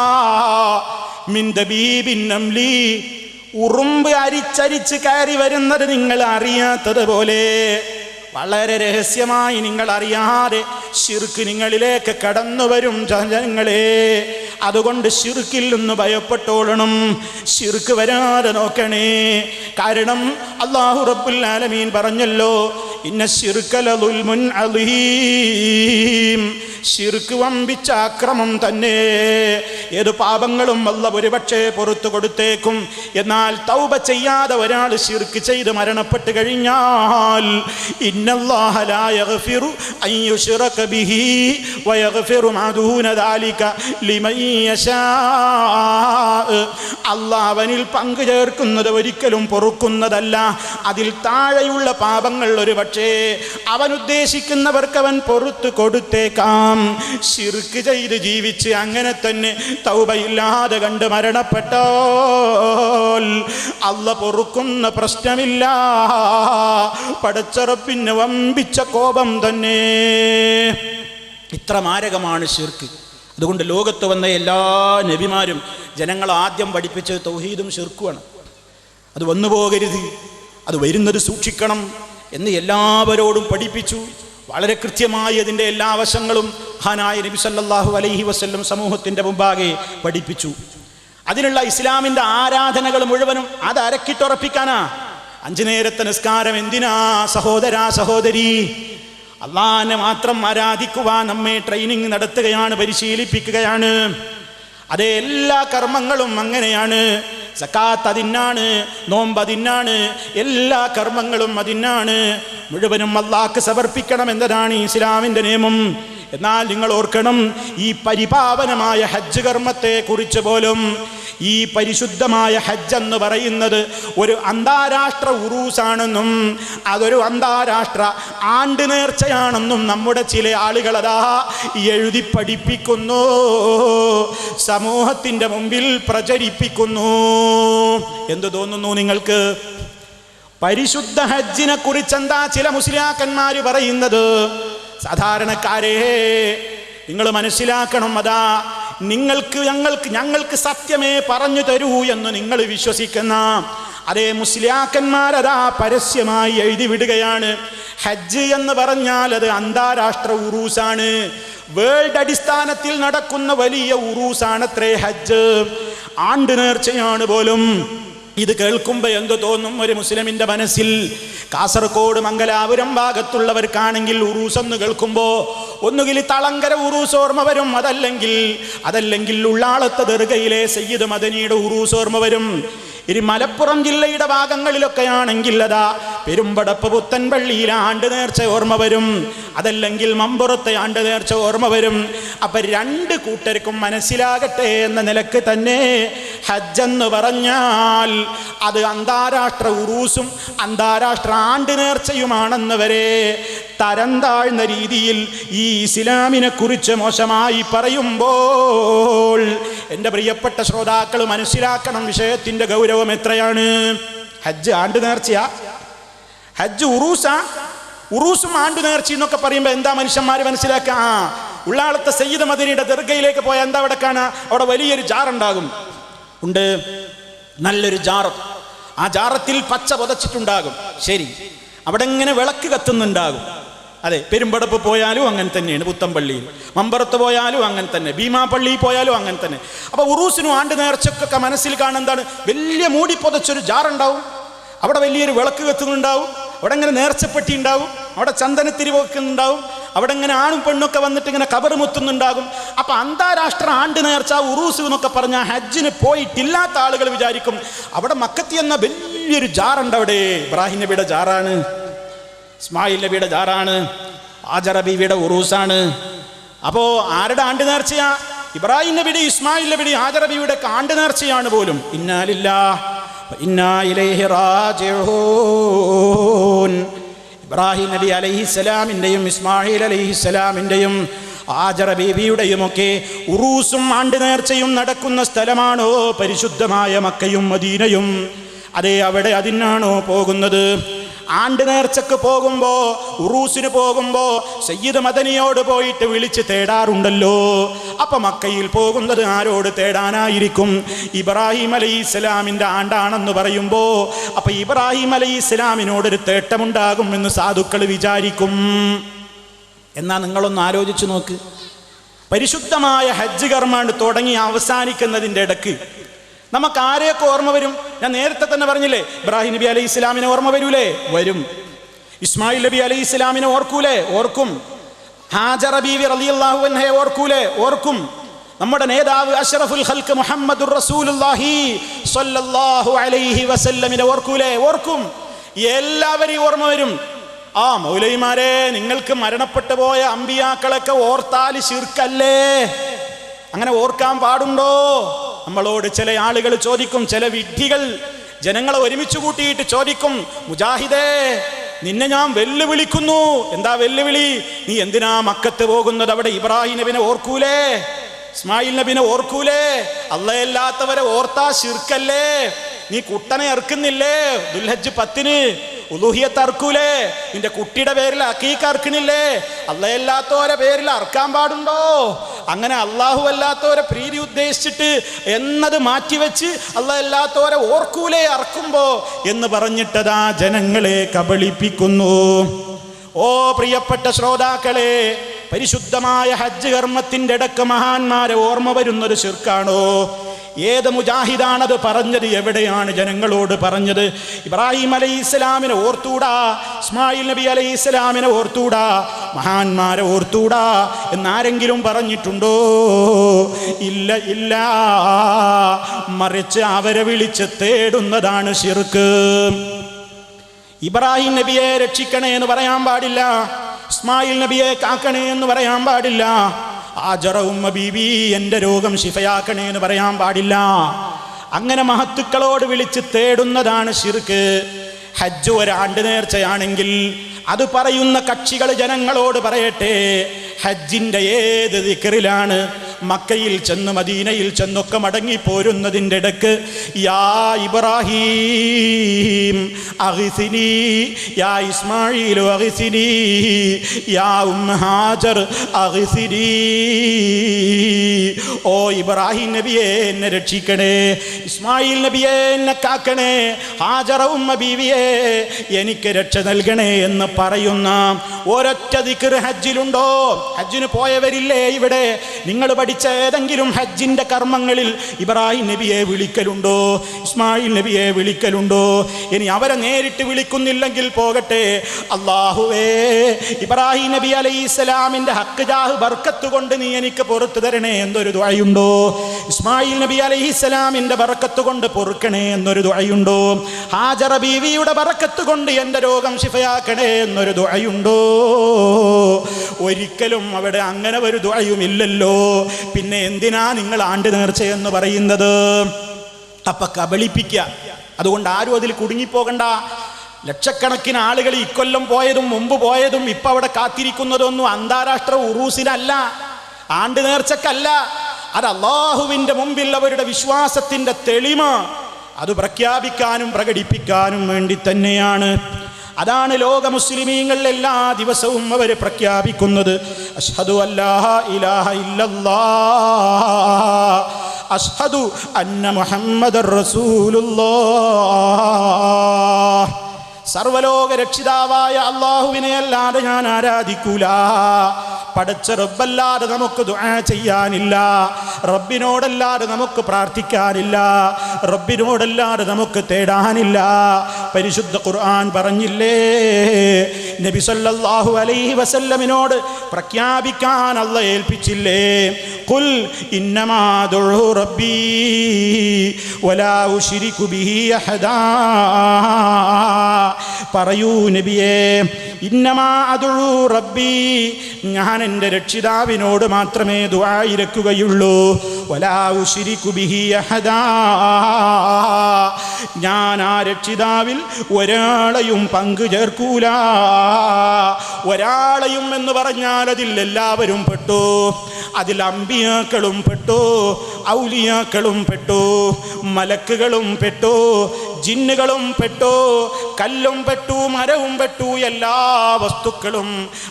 മിൻ ദബീബിൻ നംലി, ഉറുമ്പ് അരിച്ചരിച്ച് കയറി വരുന്നത് നിങ്ങൾ അറിയാത്തത് പോലെ വളരെ രഹസ്യമായി നിങ്ങൾ അറിയാതെ ശിർക്ക് നിങ്ങളിലേക്ക് കടന്നു വരും ജനങ്ങളെ. അതുകൊണ്ട് ശിർക്കിൽ നിന്ന് ഭയപ്പെട്ടോളണം, ശിർക്ക് വരാതെ നോക്കണേ. കാരണം അല്ലാഹു റബ്ബുൽ ആലമീൻ പറഞ്ഞല്ലോ, ഇന്ന ശിർക ലദുൽമുൻ അളീം. ശിർക്ക് വമ്പിച്ച അക്രമം തന്നെ. ഏത് പാപങ്ങളും അല്ലാഹു ഒരുപക്ഷെ പുറത്തു കൊടുത്തേക്കും. എന്നാൽ തൗബ ചെയ്യാതെ ഒരാൾ ശിർക്ക് ചെയ്ത് മരണപ്പെട്ട് കഴിഞ്ഞാൽ ഇന്നല്ലാഹ ലാ യഗ്ഫിറു അൻ യുശ്റക ബിഹി വയഗ്ഫിറു മാ ദൂന ദാലിക ലിമൻ യശാ. അല്ലാഹ് അവനിൽ പങ്കു ചേർക്കുന്നത് ഒരിക്കലും പൊറുക്കുന്നതല്ല. അതിൽ താഴെയുള്ള പാപങ്ങൾ ഒരുപക്ഷേ അവൻ ഉദ്ദേശിക്കുന്നവർക്ക് അവൻ പൊറുത്തു കൊടുത്തേക്കാം. ശിർക്ക് ചെയ്ത് ജീവിച്ച് അങ്ങനെ തന്നെ തൗബയില്ലാതെ കണ്ട് മരണപ്പെട്ടാൽ അല്ലാഹ് പൊറുക്കുന്ന പ്രശ്നമില്ല. പടച്ചറപ്പിന് വമ്പിച്ച കോപം തന്നെ. ഇത്ര മാരകമാണ് ശിർക്ക്. അതുകൊണ്ട് ലോകത്ത് വന്ന എല്ലാ നബിമാരും ജനങ്ങളെ ആദ്യം പഠിപ്പിച്ചത് തൗഹീദും ശിർക്കുമാണ്. അത് വന്നു പോകരുത്, അത് വരുന്നത് സൂക്ഷിക്കണം എന്ന് എല്ലാവരോടും പഠിപ്പിച്ചു. വളരെ കൃത്യമായി അതിൻ്റെ എല്ലാ വശങ്ങളും മഹാനായ നബി സല്ലല്ലാഹു അലൈഹി വസല്ലം സമൂഹത്തിൻ്റെ മുമ്പാകെ പഠിപ്പിച്ചു. അതിനുള്ള ഇസ്ലാമിൻ്റെ ആരാധനകൾ മുഴുവനും അത് അരക്കിട്ടുറപ്പിക്കാനാ. 5 നേരത്തെ നിസ്കാരം എന്തിനാ സഹോദരാ സഹോദരി? അള്ളാഹനെ മാത്രം ആരാധിക്കുവാൻ നമ്മെ ട്രെയിനിങ് നടത്തുകയാണ്, പരിശീലിപ്പിക്കുകയാണ്. അതേ, എല്ലാ കർമ്മങ്ങളും അങ്ങനെയാണ്. സക്കാത്ത് അതിനാണ്, നോമ്പ് അതിനാണ്, എല്ലാ കർമ്മങ്ങളും അതിനാണ്. മുഴുവനും അല്ലാഹ്ക്ക് സമർപ്പിക്കണം എന്നതാണ് ഇസ്ലാമിൻ്റെ നിയമം. എന്നാൽ നിങ്ങൾ ഓർക്കണം, ഈ പരിപാവനമായ ഹജ്ജ് കർമ്മത്തെ കുറിച്ച് പോലും ഈ പരിശുദ്ധമായ ഹജ്ജ് എന്ന് പറയുന്നത് ഒരു അന്താരാഷ്ട്ര ഉറൂസാണെന്നും അതൊരു അന്താരാഷ്ട്ര ആണ്ട് നേർച്ചയാണെന്നും നമ്മുടെ ചില ആളുകൾ അതാ എഴുതി പഠിപ്പിക്കുന്നു, സമൂഹത്തിൻ്റെ മുമ്പിൽ പ്രചരിപ്പിക്കുന്നു. എന്തു തോന്നുന്നു നിങ്ങൾക്ക്? പരിശുദ്ധ ഹജ്ജിനെ കുറിച്ച് എന്താ ചില മുസ്ലിയാക്കന്മാർ പറയുന്നത്? സാധാരണക്കാരെ നിങ്ങൾ മനസ്സിലാക്കണം, അതാ ഞങ്ങൾക്ക് സത്യമേ പറഞ്ഞു തരൂ എന്ന് നിങ്ങൾ വിശ്വസിക്കുന്ന അതേ മുസ്ലിയാക്കന്മാരതാ പരസ്യമായി എഴുതി വിടുകയാണ്, ഹജ്ജ് എന്ന് പറഞ്ഞാൽ അത് അന്താരാഷ്ട്ര ഉറൂസാണ്, വേൾഡ് അടിസ്ഥാനത്തിൽ നടക്കുന്ന വലിയ ഉറൂസാണത്രേ ഹജ്ജ്, ആണ്ട് നേർച്ചയാണ് പോലും. ഇത് കേൾക്കുമ്പോൾ എന്തു തോന്നും ഒരു മുസ്ലിമിൻ്റെ മനസ്സിൽ? കാസർഗോഡ് മംഗലാപുരം ഭാഗത്തുള്ളവർക്കാണെങ്കിൽ ഉറൂസ് എന്ന് കേൾക്കുമ്പോൾ ഒന്നുകിൽ തളങ്കര ഉറൂസ് ഓർമ്മ വരും, അതല്ലെങ്കിൽ ഉള്ളാളത്തെ ദർഗയിലെ സയ്യിദ് മദനിയുടെ ഉറൂസ് ഓർമ്മ വരും. ഇനി മലപ്പുറം ജില്ലയുടെ ഭാഗങ്ങളിലൊക്കെ ആണെങ്കിൽ അതാ പെരുമ്പടപ്പ് പുത്തൻപള്ളിയിലെ ആണ്ട് നേർച്ച ഓർമ്മ വരും, അതല്ലെങ്കിൽ മമ്പുറത്തെ ആണ്ട് നേർച്ച ഓർമ്മ വരും. അപ്പൊ രണ്ട് കൂട്ടർക്കും മനസ്സിലാകട്ടെ എന്ന നിലക്ക് തന്നെ ഹജ്ജ് എന്ന് പറഞ്ഞാൽ അത് അന്താരാഷ്ട്ര ഉറൂസും അന്താരാഷ്ട്ര ആണ്ട് നേർച്ചയുമാണെന്ന് വരെ തരം താഴ്ന്ന രീതിയിൽ ഈ ഇസ്ലാമിനെ കുറിച്ച് മോശമായി പറയുമ്പോൾ എൻ്റെ പ്രിയപ്പെട്ട ശ്രോതാക്കൾ മനസ്സിലാക്കണം വിഷയത്തിൻ്റെ ഗൗരവം എത്രയാണ്. ഹജ്ജ് ആണ്ട് നേർച്ചയാ? ഹജ്ജ് ഉറൂസാ? ഉറൂസും ആണ്ട് നേർച്ച എന്നൊക്കെ പറയുമ്പോൾ എന്താ മനുഷ്യന്മാർ മനസ്സിലാക്കുക? ഉള്ളാളത്തെ സയ്യിദ് മദനിയുടെ ദർഗയിലേക്ക് പോയാൽ എന്താ അവിടെ കാണാ? അവിടെ വലിയൊരു ജാറുണ്ടാകും, ഉണ്ട്, നല്ലൊരു ജാറ്. ആ ജാറത്തിൽ പച്ച പുതച്ചിട്ടുണ്ടാകും. ശരി, അവിടെ ഇങ്ങനെ വിളക്ക് കത്തുന്നുണ്ടാകും. അതെ, പെരുമ്പടപ്പ് പോയാലും അങ്ങനെ തന്നെയാണ്, പുത്തമ്പള്ളിയിൽ മമ്പറത്ത് പോയാലും അങ്ങനെ തന്നെ, ഭീമാപള്ളിയിൽ പോയാലും അങ്ങനെ തന്നെ. അപ്പോൾ ഉറൂസിനും ആണ്ട് നേർച്ചക്കൊക്കെ മനസ്സിൽ കാണുന്ന എന്താണ്? വലിയ മൂടി പുതച്ചൊരു ജാറുണ്ടാവും, അവിടെ വലിയൊരു വിളക്ക് കത്തുന്നുണ്ടാവും, അവിടെ ഇങ്ങനെ നേർച്ചപ്പെട്ടി ഉണ്ടാവും, അവിടെ ചന്ദനത്തിരി വെക്കുന്നുണ്ടാവും, അവിടെ ഇങ്ങനെ ആണും പെണ്ണൊക്കെ വന്നിട്ട് ഇങ്ങനെ കബർ മുത്തുന്നുണ്ടാകും. അപ്പം അന്താരാഷ്ട്ര ആണ്ട് നേർച്ച ഉറൂസ് എന്നൊക്കെ പറഞ്ഞാൽ ഹജ്ജിന് പോയിട്ടില്ലാത്ത ആളുകൾ വിചാരിക്കും അവിടെ മക്കത്തി എന്ന വലിയൊരു ജാറുണ്ട്, അവിടെ ഇബ്രാഹിം നബിയുടെ ജാറാണ്, ഇസ്മായിൽ നബിയുടെ ജാറാണ്, ഹാജറ ബീവിയുടെ ഉറൂസാണ്. അപ്പോൾ ആരുടെ ആണ്ട് നേർച്ചയാ? ഇബ്രാഹിം നബിയുടെ, ഇസ്മായിൽ നബിയുടെ, ഹാജറ ബീവിയുടെ ആണ്ട് നേർച്ചയാണ് പോലും. ഇന്നാ ലില്ലാഹി വ ഇന്നാ ഇലൈഹി റാജിഊൻ. ഇബ്രാഹിം നബി അലൈഹിസ്സലാമിൻ്റെയും ഇസ്മായിൽ അലൈഹിസ്സലാമിൻ്റെയും ഹാജറ ബീവിയുടെയും ഒക്കെ ഉറൂസും ആണ്ട് നേർച്ചയും നടക്കുന്ന സ്ഥലമാണോ പരിശുദ്ധമായ മക്കയും മദീനയും? അതെ, അവിടെ അതിനാണോ പോകുന്നത്? ആണ്ട് നേർച്ചക്ക് പോകുമ്പോ, ഉറൂസിന് പോകുമ്പോ സയ്യിദ് മദനിയോട് പോയിട്ട് വിളിച്ച് തേടാറുണ്ടല്ലോ. അപ്പൊ മക്കയിൽ പോകുന്നത് ആരോട് തേടാനായിരിക്കും? ഇബ്രാഹിം അലൈഹിസ്സലാമിൻ്റെ ആണ്ടാണെന്ന് പറയുമ്പോ അപ്പൊ ഇബ്രാഹിം അലൈഹിസ്സലാമിനോടൊരു തേട്ടമുണ്ടാകും എന്ന് സാധുക്കൾ വിചാരിക്കും. എന്നാ നിങ്ങളൊന്ന് ആലോചിച്ചു നോക്ക്, പരിശുദ്ധമായ ഹജ്ജ് കർമ്മം തുടങ്ങി അവസാനിക്കുന്നതിൻ്റെ ഇടയ്ക്ക് നമുക്ക് ആരെയൊക്കെ ഓർമ്മ വരും? ഞാൻ നേരത്തെ തന്നെ പറഞ്ഞില്ലേ, ഇബ്രാഹിം നബി അലൈഹി ഇസ്ലാമിനെ ഓർമ്മ വരൂലേ? വരും. ഇസ്മായിൽ നബി അലൈഹി ഇസ്ലാമിനെ ഓർക്കൂലേ? ഓർക്കും. ഹാജറ ബീവി റളിയല്ലാഹു അൻഹയെ ഓർക്കൂലേ? ഓർക്കും. നമ്മുടെ നേതാവ് അഷ്റഫുൽ ഖൽഖ് മുഹമ്മദുർ റസൂലുള്ളാഹി സ്വല്ലല്ലാഹു അലൈഹി വസല്ലമിനെ ഓർക്കൂലേ? ഓർക്കും. എല്ലാവരെയും ഓർമ്മ വരും. മൗലവിമാരെ, നിങ്ങൾക്ക് മരണപ്പെട്ടു പോയ അമ്പിയാക്കളൊക്കെ ഓർത്താൽ ശിർക്കല്ലേ? അങ്ങനെ ഓർക്കാൻ പാടുണ്ടോ? നമ്മളോട് ചില ആളുകൾ ചോദിക്കും, ചില വിഡ്ഢികൾ ജനങ്ങളെ ഒരുമിച്ച് കൂട്ടിയിട്ട് ചോദിക്കും, മുജാഹിദേ, നിന്നെ ഞാൻ വെല്ലുവിളിക്കുന്നു. എന്താ വെല്ലുവിളി? നീ എന്തിനാ മക്കത്ത് പോകുന്നത്? അവിടെ ഇബ്രാഹിം നബിനെ ഓർക്കൂലേ? ഇസ്മായിൽ നബിനെ ഓർക്കൂലേ? അല്ലാത്തവരെ ഓർത്താ ശിർക്കല്ലേ? നീ കുട്ടനെ ഇറക്കുന്നില്ലേ ദുൽഹജ്ജ് 10-ന്? ഉലൂഹിയത്ത് അറക്കൂലേ? നിന്റെ കുട്ടിയുടെ പേരിൽ അക്കീഖ അറക്കണില്ലേ? അല്ലാത്തവരെ പേരിൽ അറക്കാൻ പാടുണ്ടോ? അങ്ങനെ അള്ളാഹു അല്ലാത്തവരെ പ്രീതി ഉദ്ദേശിച്ചിട്ട് എന്നത് മാറ്റിവെച്ച് അല്ലാത്തവരെ ഓർക്കൂലേ അറക്കുമ്പോ എന്ന് പറഞ്ഞിട്ടതാ ജനങ്ങളെ കബളിപ്പിക്കുന്നു. ഓ പ്രിയപ്പെട്ട ശ്രോതാക്കളെ, പരിശുദ്ധമായ ഹജ്ജ് കർമ്മത്തിൻ്റെ ഇടക്ക് മഹാന്മാരെ ഓർമ്മ വരുന്നൊരു ശിർക്കാണോ? ഏത് മുജാഹിദാണത് പറഞ്ഞത്? എവിടെയാണ് ജനങ്ങളോട് പറഞ്ഞത്? ഇബ്രാഹിം അലൈഹിസ്സലാമിനെ ഓർത്തൂടാ, ഇസ്മായിൽ നബി അലൈഹിസ്സലാമിനെ ഓർത്തൂടാ, മഹാന്മാരെ ഓർത്തൂടാ എന്നാരെങ്കിലും പറഞ്ഞിട്ടുണ്ടോ? ഇല്ല, ഇല്ല. മറിച്ച് അവരെ വിളിച്ച് തേടുന്നതാണ് ശിർക്ക്. ഇബ്രാഹിം നബിയെ രക്ഷിക്കണേ എന്ന് പറയാൻ പാടില്ല, ഇസ്മായിൽ നബിയെ കാക്കണേ എന്ന് പറയാൻ പാടില്ല, ഹാജറ ഉമ്മ ബീവി എൻ്റെ രോഗം ശിഫയാക്കണേ എന്ന് പറയാൻ പാടില്ല. അങ്ങനെ മഹത്തുക്കളോട് വിളിച്ച് തേടുന്നതാണ് ശിർക്ക്. ഹജ്ജ് ഒരാണ്ട് നേർച്ചയാണെങ്കിൽ അത് പറയുന്ന കക്ഷികൾ ജനങ്ങളോട് പറയട്ടെ, ഹജ്ജിന്റെ ഏത് ദിക്റിലാണ് മക്കയിൽ ചെന്ന് മദീനയിൽ ചെന്നൊക്കെ മടങ്ങിപ്പോരുന്നതിൻ്റെ ഇടക്ക് യാ ഇബ്രാഹീം അഗ്സിനി, യാ ഇസ്മായിൽ അഗ്സിനി, യാ ഹാജർ അഗ്സിനി, ഓ ഇബ്രാഹിം നബിയെ എന്നെ രക്ഷിക്കണേ, ഇസ്മായിൽ നബിയെ എന്നെ കാക്കണേ, ഹാജറ ഉമ്മ ബീവിയെ എനിക്ക് രക്ഷ നൽകണേ എന്ന് പറയുന്ന ഒരൊറ്റ ദിക്ർ ഹജ്ജിലുണ്ടോ? ഹജ്ജിന് പോയവരില്ലേ ഇവിടെ? നിങ്ങൾ പഠിച്ച ഏതെങ്കിലും ഹജ്ജിന്റെ കർമ്മങ്ങളിൽ ഇബ്രാഹിം നബിയെ വിളിക്കലുണ്ടോ? ഇസ്മായിൽ നബിയെ വിളിക്കലുണ്ടോ? ഇനി അവരെ നേരിട്ട് വിളിക്കുന്നില്ലെങ്കിൽ പോകട്ടെ, അല്ലാഹുവേ ഇബ്രാഹിം നബി അലൈഹിസ്സലാമിന്റെ ഹക്ക് ജാഹ് ബർക്കത്ത് കൊണ്ട് നീ എനിക്ക് പുറത്തു തരണേ എന്നൊരു ദുആയുണ്ടോ? ഇസ്മായിൽ നബി അലൈഹിസ്സലാമിന്റെ ബർക്കത്ത് കൊണ്ട് പൊറുക്കണേ എന്നൊരു ദുആയുണ്ടോ? ഹാജറ ബീവിയുടെ ബർക്കത്ത് കൊണ്ട് എൻ്റെ രോഗം ശിഫയാക്കണേ എന്നൊരു ദുആയുണ്ടോ? ഒരിക്കലും അവിടെ അങ്ങനെ ഒരു ദുആയുമില്ലല്ലോ. പിന്നെ എന്തിനാ നിങ്ങൾ ആണ്ട് നേർച്ചയെന്ന് പറയുന്നത്? അപ്പൊ കബളിപ്പിക്കുക. അതുകൊണ്ട് ആരും അതിൽ കുടുങ്ങിപ്പോകണ്ട. ലക്ഷക്കണക്കിന് ആളുകൾ ഇക്കൊല്ലം പോയതും മുമ്പ് പോയതും ഇപ്പൊ അവിടെ കാത്തിരിക്കുന്നതൊന്നും അന്താരാഷ്ട്ര ഉറൂസിനല്ല, ആണ്ട് നേർച്ചക്കല്ല. അത് അല്ലാഹുവിന്റെ മുമ്പിൽ അവരുടെ വിശ്വാസത്തിന്റെ തെളിമ അത് പ്രഖ്യാപിക്കാനും പ്രകടിപ്പിക്കാനും വേണ്ടി തന്നെയാണ്. അതാണ് ലോക മുസ്ലിമീങ്ങൾ എല്ലാ ദിവസവും അവർ പ്രഖ്യാപിക്കുന്നത്. അഷ്ഹദു അല്ലാ ഇലാഹ ഇല്ലല്ലാഹ്, അഷ്ഹദു അന്ന മുഹമ്മദർ റസൂലുള്ളാഹ്. സർവലോക രക്ഷിതാവായ അല്ലാഹുവിനെ അല്ലാതെ ഞാൻ ആരാധിക്കൂല. പടച്ച റബ്ബല്ലാതെ നമുക്ക് ദുആ ചെയ്യാനില്ല, റബ്ബിനോടല്ലാതെ നമുക്ക് പ്രാർത്ഥിക്കാനില്ല, റബ്ബിനോടല്ലാതെ നമുക്ക് തേടാനില്ല. പരിശുദ്ധ ഖുർആൻ പറഞ്ഞില്ലേ, നബി സല്ലല്ലാഹു അലൈഹി വസല്ലമിനോട് പ്രഖ്യാപിക്കാൻ അല്ലാഹു ഏൽപ്പിച്ചില്ലേ, ഖുൽ ഇന്നമാ അദ്ഉ റബ്ബി വലാ ഉശ്രികു ബിഹി അഹദാ. പറയൂ നബിയേ, ഇന്നമാ അദ്ഉ റബ്ബി, ഞാൻ എൻ്റെ രക്ഷിതാവിനോട് മാത്രമേ ദുആ ഇരക്കുകയുള്ളൂ. വലാ ഉശ്രികു ബിഹി അഹദാ, ഞാൻ ആ രക്ഷിതാവിൽ ഒരാളെയും പങ്കു ചേർക്കൂല. ഒരാളെയും എന്ന് പറഞ്ഞാൽ അതിൽ എല്ലാവരും പെട്ടു. അതിൽ അമ്പിയാക്കളും പെട്ടു, ഔലിയാക്കളും പെട്ടു, മലക്കുകളും പെട്ടു, ജിന്നുകളും പെട്ടു, കല്ലും പെട്ടു, മരവും പെട്ടു, എല്ലാ വസ്തുക്കളും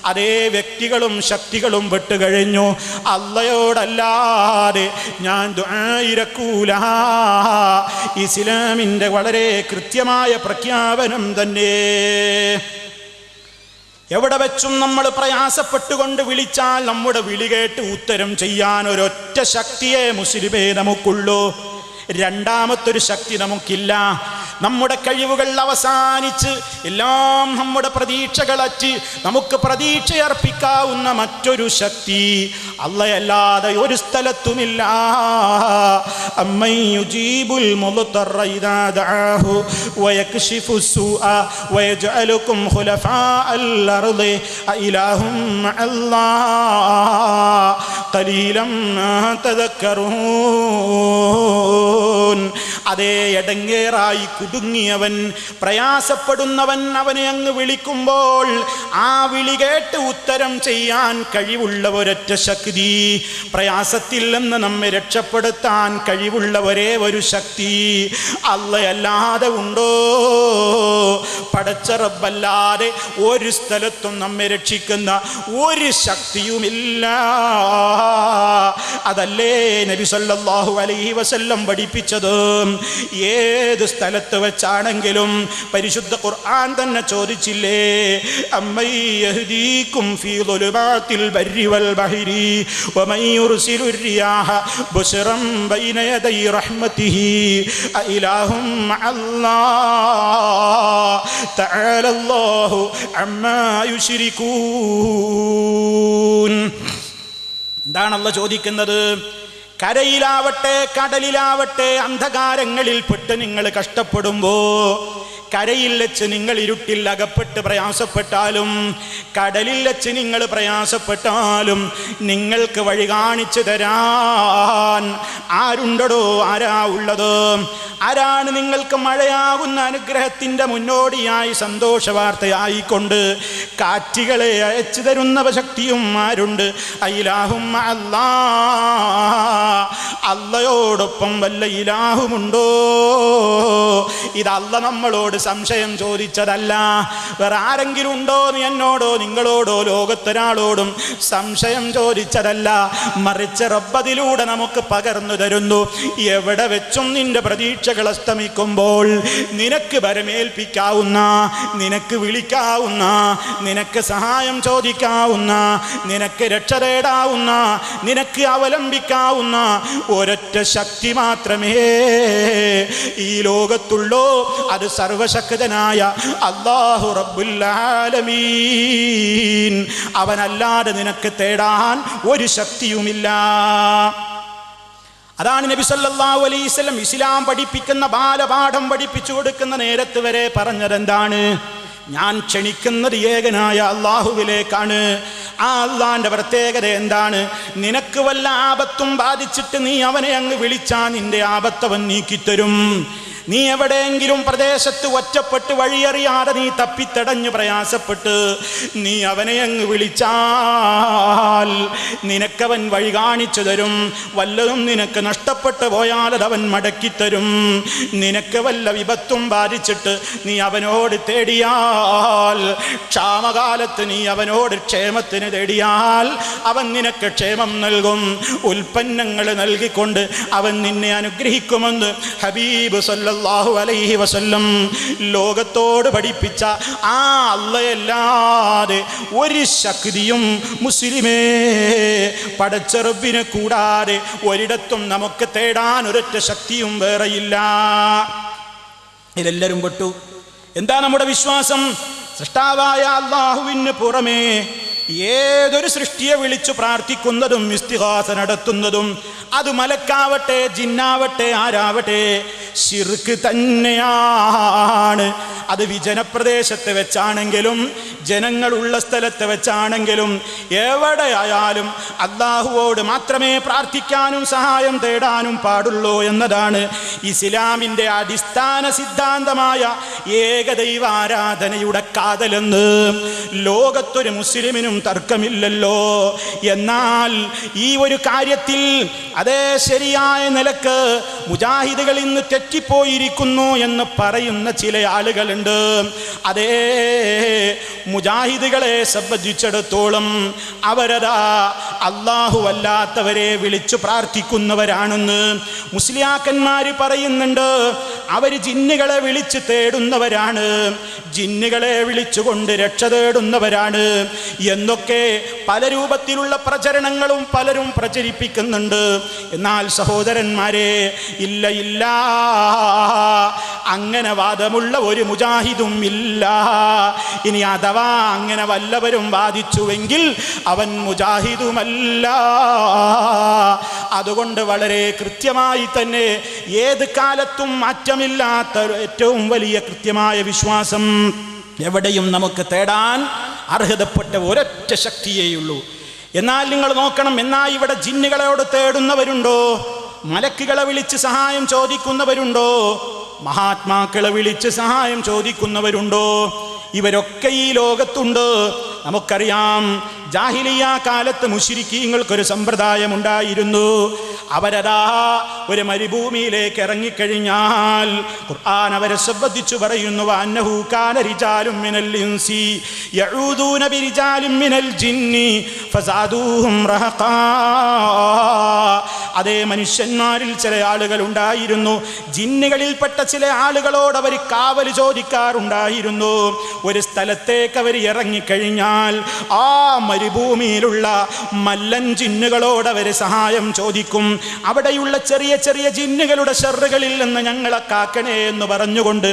അതേ വ്യക്തികളും ശക്തികളും പെട്ടുകഴിഞ്ഞു. അല്ലാഹയോടല്ലാതെ ഞാൻ ദുആ ഇരക്കൂല. ഇസ്ലാമിൻ്റെ വളരെ കൃത്യമായ പ്രഖ്യാപനം തന്നെ. എവിടെ വെച്ചും നമ്മൾ പ്രയാസപ്പെട്ടുകൊണ്ട് വിളിച്ചാൽ നമ്മുടെ വിളി കേട്ട് ഉത്തരം ചെയ്യാൻ ഒരൊറ്റ ശക്തിയെ മുസ്ലിമേ നമുക്കുള്ളൂ. രണ്ടാമത്തൊരു ശക്തി നമുക്കില്ല. നമ്മുടെ കഴിവുകൾ അവസാനിച്ച് എല്ലാം നമ്മുടെ പ്രതീക്ഷകളറ്റ് നമുക്ക് പ്രതീക്ഷയർപ്പിക്കാവുന്ന മറ്റൊരു ശക്തി അല്ലാഹയല്ലാതെ ഒരു സ്ഥലത്തുമില്ല. അമ്മൻ യുജീബുൽ മുദ്തറ ഇദാ ദഅാഹു വയക്ഷിഫു സൂഅ വയജ്അലുകും ഖുലഫാഅൽ അർളി അഇലാഹും മഅല്ലാഹ് ഖലീലം മാ തദക്കറൂൻ. അതേ എടങ്ങേറായി കുടുങ്ങിയവൻ, പ്രയാസപ്പെടുന്നവൻ അവനെ അങ്ങ് വിളിക്കുമ്പോൾ ആ വിളി കേട്ട് ഉത്തരം ചെയ്യാൻ കഴിവുള്ള ഒരൊറ്റ ശക്തി, പ്രയാസത്തിൽ നിന്ന് നമ്മെ രക്ഷപ്പെടുത്താൻ കഴിവുള്ള ഒരേ ഒരു ശക്തി അല്ലാഹയല്ലാതെ ഉണ്ടോ? പടച്ച റബ്ബല്ലാതെ ഒരു സ്ഥലത്തും നമ്മെ രക്ഷിക്കുന്ന ഒരു ശക്തിയുമില്ല. അതല്ലേ നബി സല്ലല്ലാഹു അലൈഹി വസല്ലം പഠിപ്പിച്ചത്. ഏത് സ്ഥലത്ത് വെച്ചാണെങ്കിലും പരിശുദ്ധ ഖുർആൻ തന്നെ ചോദിച്ചില്ലേ, അമ്മൻ യഹ്ദീകും ഫീ ദുലുമാത്തിൽ ബർരി വൽ ബഹരി വമൻ യുർസിലു റിയാഹ ബുശ്റൻ ബൈന യദൈ റഹ്മതിഹി അഇലാഹും മഅല്ലാഹ് തആലല്ലാഹു അമ്മാ യുശ്രികൂൻ. എന്താണ് അല്ലാഹ് ചോദിക്കുന്നത്? കരയിലാവട്ടെ കടലിലാവട്ടെ അന്ധകാരങ്ങളിൽ പെട്ട് നിങ്ങൾ കഷ്ടപ്പെടുമ്പോ, കരയിൽ വെച്ച് നിങ്ങൾ ഇരുട്ടിൽ അകപ്പെട്ട് പ്രയാസപ്പെട്ടാലും, കടലിൽ വെച്ച് നിങ്ങൾ പ്രയാസപ്പെട്ടാലും നിങ്ങൾക്ക് വഴി കാണിച്ചു തരാൻ ആരുണ്ടോ? ആരാ ഉള്ളത്? ആരാണ് നിങ്ങൾക്ക് മഴയാകുന്ന അനുഗ്രഹത്തിൻ്റെ മുന്നോടിയായി സന്തോഷ വാർത്തയായിക്കൊണ്ട് കാറ്റുകളെ അയച്ചു തരുന്ന ശക്തിയും ആരുണ്ട്? ഇലാഹും അല്ലാ, അല്ലയോടൊപ്പം വല്ല ഇലാഹുമുണ്ടോ? ഇത് അല്ല നമ്മളോട് സംശയം ചോദിച്ചതല്ല. വേറെ ആരെങ്കിലും ഉണ്ടോ എന്ന് എന്നോടോ നിങ്ങളോടോ ലോകത്തൊരാളോടും സംശയം ചോദിച്ചതല്ല. മറിച്ച് റബ്ബതിലൂടെ നമുക്ക് പകർന്നു തരുന്നു. എവിടെ വെച്ചും നിന്റെ പ്രതീക്ഷകൾ അസ്തമിക്കുമ്പോൾ നിനക്ക് വരമേൽപ്പിക്കാവുന്ന, നിനക്ക് വിളിക്കാവുന്ന, നിനക്ക് സഹായം ചോദിക്കാവുന്ന, നിനക്ക് രക്ഷ തേടാവുന്ന, നിനക്ക് അവലംബിക്കാവുന്ന ഒരൊറ്റ ശക്തി മാത്രമേ ഈ ലോകത്തുള്ളൂ. അത് സർവശക്തനായ അല്ലാഹു റബ്ബുൽ ആലമീൻ. അവനല്ലാതെ നിനക്ക് തേടാൻ ഒരു ശക്തിയുമില്ല. അതാണ് നബി സല്ലല്ലാഹു അലൈഹി വസല്ലം ഇസ്ലാം പഠിപ്പിക്കുന്ന ബാലപാഠം പഠിപ്പിച്ചു കൊടുക്കുന്ന നേരത്ത് വരെ പറഞ്ഞതെന്താണ്? ഞാൻ ക്ഷണിക്കുന്നത് ഏകനായ അള്ളാഹുവിലേക്കാണ്. ആ അള്ളാന്റെ പ്രത്യേകത എന്താണ്? നിനക്ക് വല്ല ആപത്തും ബാധിച്ചിട്ട് നീ അവനെ അങ്ങ് വിളിച്ചാൽ നിന്റെ ആപത്തവൻ നീക്കിത്തരും. നീ എവിടെയെങ്കിലും പ്രദേശത്ത് ഒറ്റപ്പെട്ട് വഴിയറിയാതെ നീ തപ്പിത്തടഞ്ഞു പ്രയാസപ്പെട്ട് നീ അവനെ അങ്ങ് വിളിച്ചാൽ നിനക്കവൻ വഴി കാണിച്ചു തരും. വല്ലതും നിനക്ക് നഷ്ടപ്പെട്ടു പോയാൽ അതവൻ മടക്കിത്തരും. നിനക്ക് വല്ല വിപത്തും ബാധിച്ചിട്ട് നീ അവനോട് തേടിയാൽ, ക്ഷാമകാലത്ത് നീ അവനോട് ക്ഷേമത്തിന് തേടിയാൽ അവൻ നിനക്ക് ക്ഷേമം നൽകും. ഉൽപ്പന്നങ്ങൾ നൽകിക്കൊണ്ട് അവൻ നിന്നെ അനുഗ്രഹിക്കുമെന്ന് ഹബീബ് സല്ലല്ലാഹു അലൈഹി വസല്ലം ലോകത്തോട് പഠിപ്പിച്ച ആ അല്ലാഹയല്ലാതെ ഒരു ശക്തിയും മുസ്ലിമേ പടച്ച റബ്ബിനെ കൂടാതെ ഒരിടത്തും നമുക്ക് തേടാൻ ഒരൊറ്റ ശക്തിയും വേറെയില്ല. ഇതെല്ലാവരും പെട്ടു. എന്താ നമ്മുടെ വിശ്വാസം? സൃഷ്ടാവായ അല്ലാഹുവിന് പുറമേ ഏതൊരു സൃഷ്ടിയെ വിളിച്ചു പ്രാർത്ഥിക്കുന്നതും ഇസ്തിഗാസ നടത്തുന്നതും അത് മലക്കാവട്ടെ, ജിന്നാവട്ടെ, ആരാവട്ടെ, ശിർക്ക് തന്നെയാണ്. അത് വിജനപ്രദേശത്ത് വെച്ചാണെങ്കിലും ജനങ്ങളുള്ള സ്ഥലത്ത് വെച്ചാണെങ്കിലും എവിടെയായാലും അല്ലാഹുവോട് മാത്രമേ പ്രാർത്ഥിക്കാനും സഹായം തേടാനും പാടുള്ളൂ എന്നതാണ് ഇസ്ലാമിൻ്റെ അടിസ്ഥാന സിദ്ധാന്തമായ ഏകദൈവ ആരാധനയുടെ കാതലെന്ന് ലോകത്തൊരു മുസ്ലിമിനും തർക്കമില്ലല്ലോ. എന്നാൽ ഈ ഒരു കാര്യത്തിൽ അതേ ശരിയായ നിലക്ക് മുജാഹിദുകൾ ഇന്ന് തെറ്റിപ്പോയിരിക്കുന്നു എന്ന് പറയുന്ന ചില ആളുകളുണ്ട്. അതേ മുജാഹിദുകളെ സംബന്ധിച്ചിടത്തോളം അവരതാ അല്ലാഹു അല്ലാത്തവരെ വിളിച്ചു പ്രാർത്ഥിക്കുന്നവരാണെന്ന് മുസ്ലിയാക്കന്മാര് പറയുന്നുണ്ട്. അവർ ജിന്നുകളെ വിളിച്ച് തേടുന്നവരാണ്, ജിന്നുകളെ വിളിച്ചുകൊണ്ട് രക്ഷ തേടുന്നവരാണ് എന്നൊക്കെ പല രൂപത്തിലുള്ള പ്രചരണങ്ങളും പലരും പ്രചരിപ്പിക്കുന്നുണ്ട്. എന്നാൽ സഹോദരന്മാരെ, ഇല്ല ഇല്ല, അങ്ങനെ വാദമുള്ള ഒരു മുജാഹിദും ഇല്ല. ഇനി അഥവാ അങ്ങനെ വല്ലവരും വാദിച്ചുവെങ്കിൽ അവൻ മുജാഹിദുമല്ല. അതുകൊണ്ട് വളരെ കൃത്യമായി തന്നെ ഏത് കാലത്തും മാറ്റമില്ലാത്ത ഏറ്റവും വലിയ കൃത്യമായ വിശ്വാസം, എവിടെയും നമുക്ക് തേടാൻ അർഹതപ്പെട്ട ഒരൊറ്റ ശക്തിയേയുള്ളൂ. എന്നാൽ നിങ്ങൾ നോക്കണം, എന്നാൽ ഇവിടെ ജിന്നുകളോട് തേടുന്നവരുണ്ടോ? മലക്കുകളെ വിളിച്ച് സഹായം ചോദിക്കുന്നവരുണ്ടോ? മഹാത്മാക്കളെ വിളിച്ച് സഹായം ചോദിക്കുന്നവരുണ്ടോ? ഇവരൊക്കെ ഈ ലോകത്തുണ്ട്. നമുക്കറിയാം, ജാഹിലിയ്യ കാലത്ത് മുശ്രിക്കീങ്ങൾക്കൊരു സമ്പ്രദായമുണ്ടായിരുന്നു. അവരതാ ഒരു മരുഭൂമിയിലേക്ക് ഇറങ്ങിക്കഴിഞ്ഞാൽ ഖുർആൻ അവരെ സംബന്ധിച്ചു പറയുന്നു, അന്നഹു കാന റിജാലും മിനൽ ഇൻസി യഊദൂന ബിരിജാലിൻ മിനൽ ജിന്നി ഫസാദൂഹും റഹഖാ. അതേ മനുഷ്യന്മാരിൽ ചില ആളുകൾ ഉണ്ടായിരുന്നു, ജിന്നുകളിൽപ്പെട്ട ചില ആളുകളോട് അവർ കാവൽ ചോദിക്കാറുണ്ടായിരുന്നു. ഒരു സ്ഥലത്തേക്ക് അവർ ഇറങ്ങിക്കഴിഞ്ഞാൽ ആ മരുഭൂമിയിലുള്ള മല്ലൻ ജിന്നുകളോട് അവർ സഹായം ചോദിക്കും. അവിടെയുള്ള ചെറിയ ചെറിയ ജിന്നുകളുടെ ഷർറുകളിൽ നിന്ന് ഞങ്ങളെ കാക്കണേ എന്ന് പറഞ്ഞുകൊണ്ട്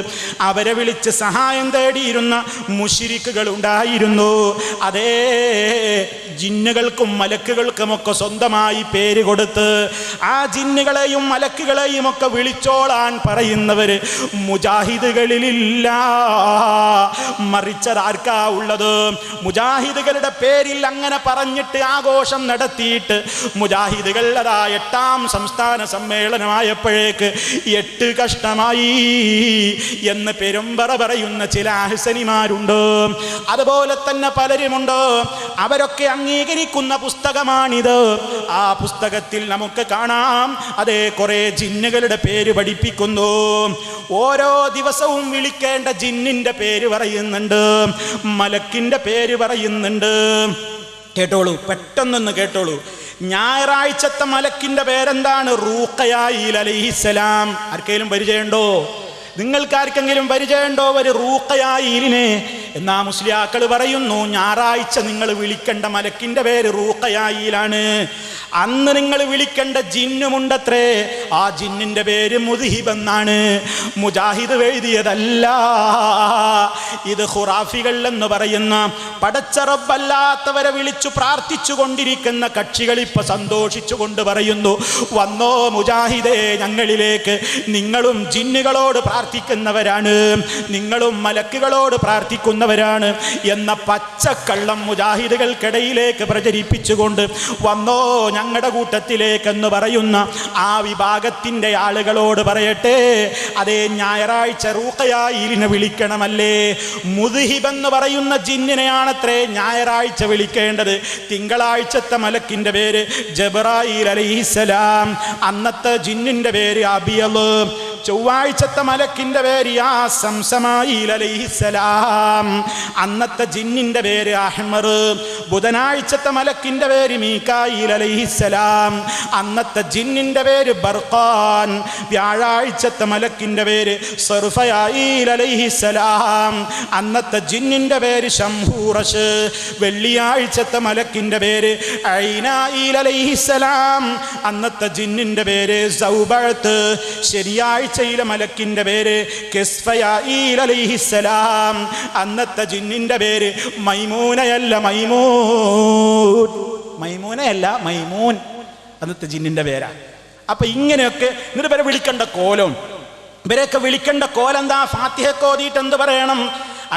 അവരെ വിളിച്ച് സഹായം തേടിയിരുന്ന മുശ്രിക്കുകൾ ഉണ്ടായിരുന്നു. അതേ ജിന്നുകൾക്കും മലക്കുകൾക്കുമൊക്കെ സ്വന്തമായി പേര് കൊടുത്ത് ആ ജിന്നുകളെയും മലക്കുകളെയും ഒക്കെ വിളിച്ചോളാൻ പറയുന്നവർ മുജാഹിദുകളിലില്ല. മറിച്ചതാർക്കാ ഉള്ളത്? മുജാഹിദുകളുടെ പേരിൽ അങ്ങനെ പറഞ്ഞിട്ട് ആഘോഷം നടത്തിയിട്ട് മുജാഹിദുകൾ അതാ 8ാം സംസ്ഥാന സമ്മേളനമായപ്പോഴേക്ക് 8 കഷ്ടമായി എന്ന് പെരുമ്പറ പറയുന്ന ചില അഹ്സനിമാരുണ്ട്. അതുപോലെ തന്നെ പലരുമുണ്ട്. അവരൊക്കെ അംഗീകരിക്കുന്ന പുസ്തകമാണിത്. ആ പുസ്തകത്തിൽ നമുക്ക് കാണാം അതേ കുറെ ജിന്നുകളുടെ പേര് പഠിപ്പിക്കുന്നു. ഓരോ ദിവസവും വിളിക്കേണ്ട ജിന്നിന്റെ പേര് പറയുന്നുണ്ട്, മലക്കിന്റെ പേര് പറയുന്നുണ്ട്. കേട്ടോളൂ, പെട്ടെന്നൊന്ന് കേട്ടോളൂ. ഞായറാഴ്ചത്തെ മലക്കിന്റെ പേരെന്താണ്? റൂഖയായിൽ അലൈഹിസ്സലാം. ആർക്കെങ്കിലും പരിചയമുണ്ടോ? നിങ്ങൾക്കാർക്കെങ്കിലും പരിചയമുണ്ടോ ഒരു റൂഖയായിലിനെ? എന്നാ മുസ്ലിയാക്കൾ പറയുന്നു ഞായറാഴ്ച നിങ്ങൾ വിളിക്കേണ്ട മലക്കിന്റെ പേര് റൂഖയായിലാണ്. അന്ന് നിങ്ങൾ വിളിക്കേണ്ട ജിന്നുമുണ്ടത്രേ, ആ ജിന്നിന്റെ പേര് മുദ്ഹിബ് എന്നാണ്. മുജാഹിദ് എഴുതിയതല്ല. ഇത് ഖുറാഫികൾ എന്ന് പറയുന്ന പടച്ച റബ്ബല്ലാത്തവരെ വിളിച്ചു പ്രാർത്ഥിച്ചു കൊണ്ടിരിക്കുന്ന കക്ഷികൾ ഇപ്പൊ സന്തോഷിച്ചു കൊണ്ട് പറയുന്നു, വന്നോ മുജാഹിദേ ഞങ്ങളിലേക്ക്, നിങ്ങളും ജിന്നുകളോട് പ്രാർത്ഥിക്കുന്നവരാണ്, നിങ്ങളും മലക്കുകളോട് പ്രാർത്ഥിക്കുന്നവരാണ് എന്ന പച്ചക്കള്ളം മുജാഹിദുകൾക്കിടയിലേക്ക് പ്രചരിപ്പിച്ചുകൊണ്ട് വന്നോ ഞങ്ങളുടെ കൂട്ടത്തിലേക്കെന്ന് പറയുന്ന ആ വിഭാഗത്തിൻ്റെ ആളുകളോട് പറയട്ടെ, അതേ ഞായറാഴ്ച റൂഖയായിലിനെ വിളിക്കണമല്ലേ? മുദ്ഹിബ് എന്ന് പറയുന്ന ജിന്നിനെയാണത്രേ ഞായറാഴ്ച വിളിക്കേണ്ടത്. തിങ്കളാഴ്ചത്തെ മലക്കിൻ്റെ പേര് ജബ്രായീൽ അലൈഹിസ്സലാം, അന്നത്തെ ജിന്നിൻ്റെ പേര് അബിയല്, ചൊവ്വാഴ്ചത്തെ മലക്കിന്റെ പേര് യാ സംസമായിൽ അലൈഹിസ്സലാം, അന്നത്തെ ജിന്നിന്റെ പേര് അഹ്മർ, ബുധനാഴ്ചത്തെ മലക്കിന്റെ പേര് മീകായിൽ അലൈഹിസ്സലാം, അന്നത്തെ ജിന്നിന്റെ പേര് ബർഖാൻ, വ്യാഴാഴ്ചത്തെ മലക്കിന്റെ പേര് സർഫയായിൽ അലൈഹിസ്സലാം, അന്നത്തെ ജിന്നിന്റെ പേര് ശംഹൂറഷ്, വെള്ളിയാഴ്ചത്തെ മലക്കിന്റെ പേര് ഐനായിൽ അലൈഹിസ്സലാം, അന്നത്തെ ജിന്നിന്റെ പേര് സൗബഅത്ത്, ശരിയാഴ്ച മലക്കിന്റെ പേര് കിസ്ഫയായിൽ അലൈഹിസ്സലാം, അന്നത്തെ ജിന്നിന്റെ പേര് മൈമൂനയല്ല മൈമൂൻ, അന്നത്തെ ജിന്നിന്റെ പേരാ. അപ്പൊ ഇങ്ങനെയൊക്കെ എന്നിട്ട് ഇവരെ വിളിക്കേണ്ട കോലം, ഇവരെയൊക്കെ വിളിക്കേണ്ട കോലം എന്താ? ഫാത്തിഹയൊക്കെ ഓതിയിട്ട് എന്ത് പറയണം?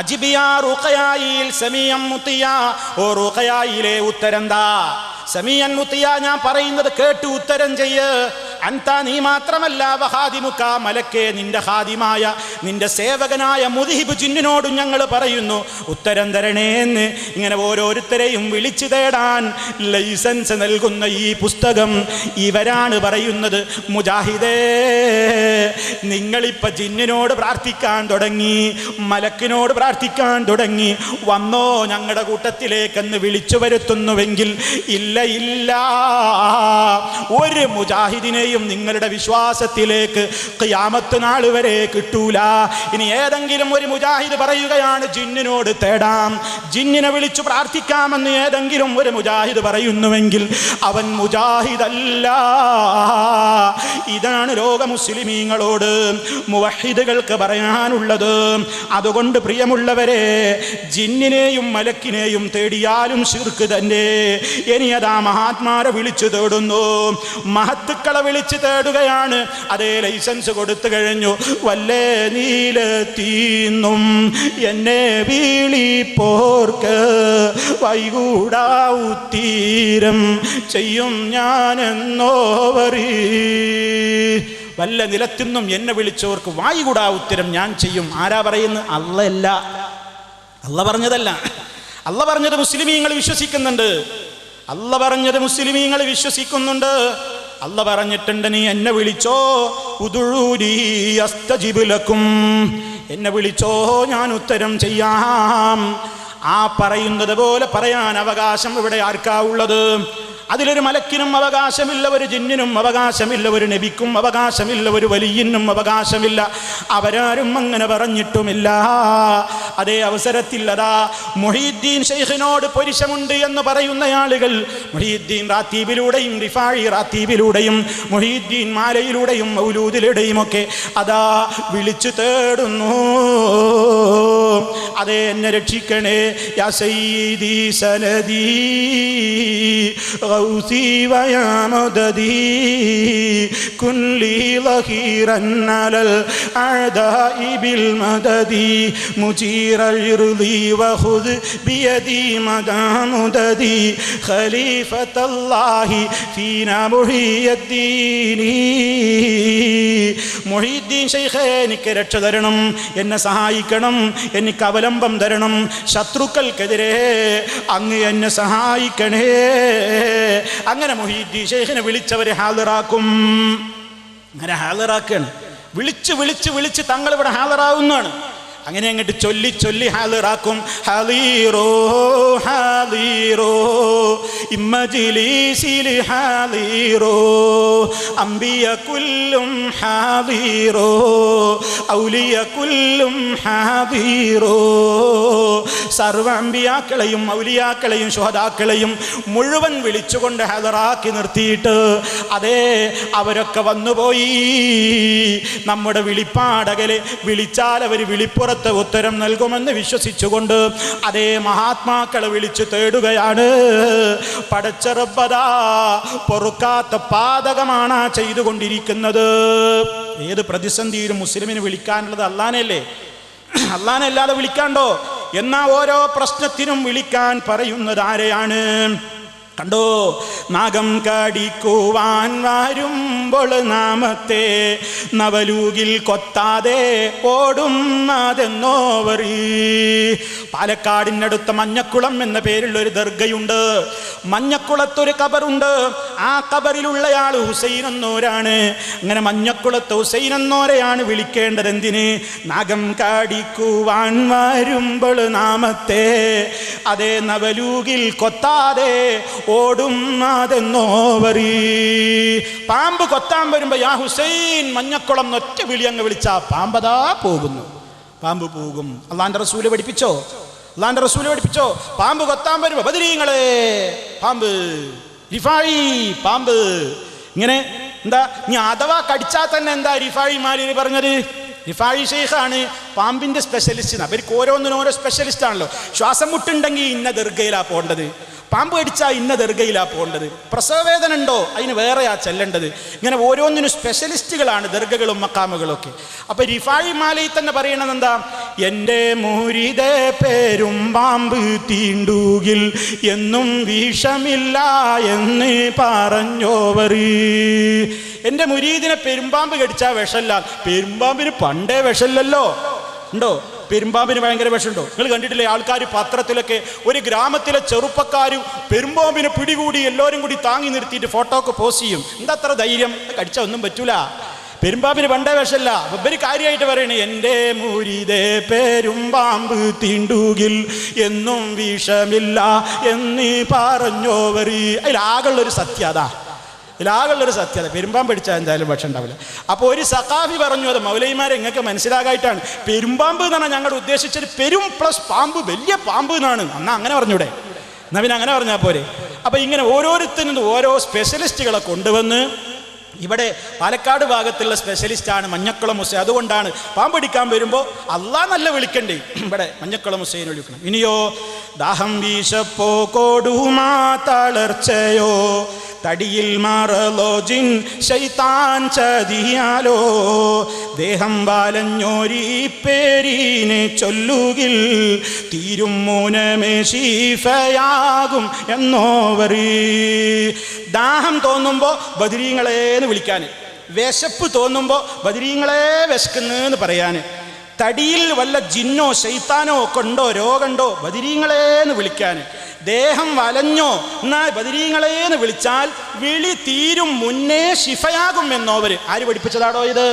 അജിബിയാ റുഖയായിൽ സമീഅൻ മുത്തിയാ. ഓ റുഖയായിലെ ഉത്തരന്താ? സമീഅൻ മുത്തിയാ, ഞാൻ പറയുന്നത് കേട്ട് ഉത്തരം ചെയ്യ്. അൻത, നീ മാത്രമല്ല, വഹാദിമുക, മലക്കേ, നിന്റെ ഹാദിമായ നിന്റെ സേവകനായ മുദ്ഹിബ് ജിന്നിനോടും ഞങ്ങൾ പറയുന്നു ഉത്തരം തരണേന്ന്. ഇങ്ങനെ ഓരോരുത്തരെയും വിളിച്ചു തേടാൻ ലൈസൻസ് നൽകുന്ന ഈ പുസ്തകം ഇവരാണ് പറയുന്നത്, മുജാഹിദേ നിങ്ങളിപ്പോൾ ജിന്നിനോട് പ്രാർത്ഥിക്കാൻ തുടങ്ങി, മലക്കിനോട് പ്രാർത്ഥിക്കാൻ തുടങ്ങി, വന്നോ ഞങ്ങളുടെ കൂട്ടത്തിലേക്കെന്ന് വിളിച്ചു വരുത്തുന്നുവെങ്കിൽ ഇല്ല, ഒരു മുജാഹിദിനെയും നിങ്ങളുടെ വിശ്വാസത്തിലേക്ക് ഖിയാമത്ത് നാൾ വരെ കിട്ടൂല. ഇനി ഏതെങ്കിലും ഒരു മുജാഹിദ് പറയുകയാണ് ജിന്നിനോട് തേടാം, ജിന്നിനെ വിളിച്ചു പ്രാർത്ഥിക്കാമെന്ന് ഏതെങ്കിലും ഒരു മുജാഹിദ് പറയുന്നുവെങ്കിൽ അവൻ മുജാഹിദല്ല. ഇതാണ് ലോക മുസ്ലിമീങ്ങളോട് മുവഹിദുകൾക്ക് പറയാനുള്ളത്. അതുകൊണ്ട് പ്രിയമുള്ളവരെ, ജിന്നിനെയും മലക്കിനെയും തേടിയാലും ശിർക്ക് തന്നെ. ഇനി അതാ മഹാത്മാരെ വിളിച്ചു തേടുന്നു, മഹത്തുക്കളെ വിളിച്ചു തേടുകയാണ്. അതേ ലൈസൻസ് കൊടുത്തു കഴിഞ്ഞു. വല്ലേ നീലെത്തീന്നും എന്നെ വിളിപ്പോർക്ക് വൈകൂടാവുത്തീരം ചെയ്യും ഞാനെന്നോവറി. വല്ല നിലത്തിന്നും എന്നെ വിളിച്ചവർക്ക് വായുകൂടാ ഉത്തരം ഞാൻ ചെയ്യും. ആരാ പറയുന്നത്? അല്ല, അല്ല പറഞ്ഞതല്ല. അല്ല പറഞ്ഞത് മുസ്ലിമീങ്ങൾ വിശ്വസിക്കുന്നുണ്ട്. അല്ല പറഞ്ഞത് മുസ്ലിമീങ്ങൾ വിശ്വസിക്കുന്നുണ്ട്. അല്ല പറഞ്ഞിട്ടുണ്ട്, നീ എന്നെ വിളിച്ചോ, ഉദുഊനി അസ്തജിബ് ലക്കും, എന്നെ വിളിച്ചോ ഞാൻ ഉത്തരം ചെയ്യാം. ആ പറയുന്നത് പോലെ പറയാൻ അവകാശം ഇവിടെ ആർക്കാ ഉള്ളത്? അതിലൊരു മലക്കിനും അവകാശമില്ല, ഒരു ജിന്നിനും അവകാശമില്ല, ഒരു നബിക്കും അവകാശമില്ല, ഒരു വലിയനും അവകാശമില്ല. അവരാരും അങ്ങനെ പറഞ്ഞിട്ടുമില്ല. അതേ അവസരത്തിൽ അതാ മുഹീദ്ദീൻ ശൈഖിനോട് പൊരിശമുണ്ട് എന്ന് പറയുന്ന ആളുകൾ മുഹീദ്ദീൻ റാത്തീബിലൂടെയും റിഫാഴി റാത്തീബിലൂടെയും മുഹീദ്ദീൻ മാലയിലൂടെയും മൗലൂദിലൂടെയും ഒക്കെ അതാ വിളിച്ചു തേടുന്നു. അതേ എന്നെ രക്ഷിക്കണേ, യാ സയ്യിദി സനദി ഗൗസി വയാ മദദി കുല്ലി ലഖീറൻ അലൽ അഅദാഇ ബിൽ മദദി മുജീറൽ ഇർളി വഖുദ് ബിയദി മദാ മുദദി ഖലീഫത്തല്ലാഹി ഫീനാ മുഹിയദ്ദീനി. മുഹീദ്ദീൻ ശൈഖേ, എനിക്ക് രക്ഷ തരണം, എന്നെ സഹായിക്കണം, എനിക്ക് അവലംബം തരണം, ശത്രുക്കൾക്കെതിരെ അങ്ങ് എന്നെ സഹായിക്കണേ. അങ്ങനെ മുഹീദ്ദീൻ ശൈഖിനെ വിളിച്ചവരെ ഹാളിറാക്കും. അങ്ങനെ ഹാളിറാക്കാണ്, വിളിച്ച് വിളിച്ച് വിളിച്ച് തങ്ങൾ ഇവിടെ ഹാളിറാവുന്നതാണ്. അങ്ങനെ അങ്ങോട്ട് ചൊല്ലി ചൊല്ലി ഹാളിറാക്കും. ഹാളിറോ ഹാളിറോ ഇമ്മജിലിസിൽ ഹാളിറോ അംബിയ കുല്ലും ഹാളിറോ ഔലിയ കുല്ലും ഹാളിറോ. സർവ അംബിയാക്കളെയും ഔലിയാക്കളെയും ശുഹദാക്കളെയും മുഴുവൻ വിളിച്ചുകൊണ്ട് ഹാളിറാക്കി നിർത്തിയിട്ട് അതേ അവരൊക്കെ വന്നുപോയി. നമ്മുടെ വിളിപ്പാടകലെ വിളിച്ചാൽ അവർ വിളിപ്പുറ ഉത്തരം നൽകുമെന്ന് വിശ്വസിച്ചുകൊണ്ട് അതേ മഹാത്മാക്കളെ വിളിച്ചു തേടുകയാണ്. പടച്ച റബ്ബദാ പൊറുക്കാത്ത പാതകമാണ് ചെയ്തുകൊണ്ടിരിക്കുന്നത്. ഏത് പ്രതിസന്ധിയിലും മുസ്ലിമിന് വിളിക്കാനുള്ളത് അല്ലാഹനെയല്ലേ? അല്ലാഹനല്ലാതെ വിളിക്കാണ്ടോ? എന്നാ ഓരോ പ്രശ്നത്തിനും വിളിക്കാൻ പറയുന്നത് ആരെയാണ്? കണ്ടോ, നാഗം കടിക്കുവാൻ വരുമ്പോൾ നാമത്തെ നവലൂകിൽ കൊത്താതെ ഓടുന്നതെന്നോവർ. പാലക്കാടിനടുത്ത മഞ്ഞക്കുളം എന്ന പേരുള്ള ഒരു ദർഗയുണ്ട്. മഞ്ഞക്കുളത്തൊരു കബറുണ്ട്. ആ കബറിലുള്ളയാൾ ഹുസൈൻ എന്നോരാണ്. അങ്ങനെ മഞ്ഞക്കുളത്ത് ഹുസൈൻ എന്നോരെയാണ് വിളിക്കേണ്ടത്. എന്തിന്? നാഗം കടിക്കുവാൻ വരുമ്പോൾ നാമത്തെ അതേ നവലൂകിൽ കൊത്താതെ ഓടുന്നതെന്നോവറി. പാമ്പ് കൊത്താൻ വരുമ്പോ യാ ഹുസൈൻ മഞ്ഞക്കുളം ഒറ്റ വിളി അങ്ങ് വിളിച്ചാ പാമ്പതാ പോകുന്നു. പാമ്പ് പോകും. അള്ളാന്റെ റസൂല് പഠിപ്പിച്ചോ? അള്ളാന്റെ റസൂല് പഠിപ്പിച്ചോ? പാമ്പ് കൊത്താൻ വരുമ്പോ ബദരീങ്ങളെ പാമ്പ്, റിഫായി പാമ്പ്. ഇങ്ങനെ എന്താ ഇനി അഥവാ കടിച്ചാൽ തന്നെ എന്താ റിഫായി മാലിനി പറഞ്ഞത്? റിഫായി ഷെയ്ഖാണ് പാമ്പിന്റെ സ്പെഷ്യലിസ്റ്റ്. അവർക്ക് ഓരോന്നിനും ഓരോ സ്പെഷ്യലിസ്റ്റ് ആണല്ലോ. ശ്വാസം മുട്ടുണ്ടെങ്കിൽ ഇന്ന ദർഗയിലാ പോകേണ്ടത്, പാമ്പ് കടിച്ചാൽ ഇന്ന ദർഗയിലാ പോകേണ്ടത്, പ്രസവവേദന ഉണ്ടോ അതിന് വേറെയാ ചെല്ലേണ്ടത്. ഇങ്ങനെ ഓരോന്നിനും സ്പെഷ്യലിസ്റ്റുകളാണ് ദർഗകളും മക്കാമുകളും ഒക്കെ. അപ്പൊ റിഫായി മാലയിൽ തന്നെ പറയണത് എന്താ? എൻ്റെ മുരീദേ പേരും പാമ്പ് തീണ്ടുകിൽ എന്നും വിഷമില്ല എന്ന് പറഞ്ഞോവർ. എൻ്റെ മുരീദിനെ പെരുമ്പാമ്പ് കടിച്ചാൽ വിഷമല്ല. പെരുമ്പാമ്പിന് പണ്ടേ വിഷമില്ലല്ലോ. ഉണ്ടോ? പെരുമ്പാമ്പിന് ഭയങ്കര വിഷമുണ്ടോ? നിങ്ങൾ കണ്ടിട്ടില്ലേ ആൾക്കാർ പത്രത്തിലൊക്കെ ഒരു ഗ്രാമത്തിലെ ചെറുപ്പക്കാർ പെരുമ്പാമ്പിനെ പിടികൂടി എല്ലാവരും കൂടി താങ്ങി നിർത്തിയിട്ട് ഫോട്ടോ ഒക്കെ പോസ്റ്റ് ചെയ്യും. എന്താ അത്ര ധൈര്യം? കടിച്ചാൽ ഒന്നും പറ്റൂല. പെരുമ്പാമ്പിന് പണ്ടേ വിഷമല്ല. ഇവര് കാര്യമായിട്ട് പറയണേ എൻ്റെ മുരീദേ പെരുമ്പാമ്പ് തീണ്ടുകിൽ എന്നും വിഷമില്ല എന്ന് പറഞ്ഞോവർ. അതിലാകുള്ളൊരു സത്യത, ഇതിലാകുള്ളൊരു സത്യത. പെരുമ്പാമ്പ് പിടിച്ചാൽ എന്തായാലും പക്ഷം ഉണ്ടാവില്ല. അപ്പോൾ ഒരു സഖാഫി പറഞ്ഞു, അത് മൗലൈമാരെ നിങ്ങൾക്ക് മനസ്സിലാകായിട്ടാണ്. പെരുമ്പാമ്പ് എന്നാണ് ഞങ്ങൾ ഉദ്ദേശിച്ചത്, പെരും പ്ലസ് പാമ്പ്, വലിയ പാമ്പ് എന്നാണ്. എന്നാൽ അങ്ങനെ പറഞ്ഞൂടെ? എന്നാൽ പിന്നെ അങ്ങനെ പറഞ്ഞാൽ പോരെ? അപ്പം ഇങ്ങനെ ഓരോരുത്തരും ഓരോ സ്പെഷ്യലിസ്റ്റുകളെ കൊണ്ടുവന്ന് ഇവിടെ പാലക്കാട് ഭാഗത്തുള്ള സ്പെഷ്യലിസ്റ്റാണ് മഞ്ഞക്കുളം ഹുസൈൻ. അതുകൊണ്ടാണ് പാമ്പ് പിടിക്കാൻ വരുമ്പോൾ അള്ളാഹ് നല്ല വിളിക്കണ്ടേ, ഇവിടെ മഞ്ഞക്കുളം ഹുസൈൻ വിളിക്കണം. ഇനിയോ ദാഹം വീശപ്പോ കൊടുമാ തളർച്ചയോ തടിയിൽ മറലോ ജിൻ ശൈത്താൻ ചതിയാലോ ദേഹം വാലഞ്ഞോരി പേരിനെ ചൊല്ലുകിൽ തീരും മൂനമേ ശീഫയാകും എന്നോവർ. ദാഹം തോന്നുമ്പോൾ ബദരീങ്ങളെന്ന് വിളിക്കാൻ, വിശപ്പ് തോന്നുമ്പോൾ ബദരീങ്ങളെ വിശക്കുന്നെന്ന് പറയാൻ, തടിയിൽ വല്ല ജിന്നോ ശൈത്താനോ കൊണ്ടോ രോഗമുണ്ടോ ബദരീങ്ങളെന്ന് വിളിക്കാൻ, ദേഹം വലഞ്ഞോ എന്നാൽ ബദരീങ്ങളെന്ന് വിളിച്ചാൽ വിളി തീരും മുന്നേ ശിഫയാകും എന്നോവർ. ആര് പഠിപ്പിച്ചതാടോ ഇത്?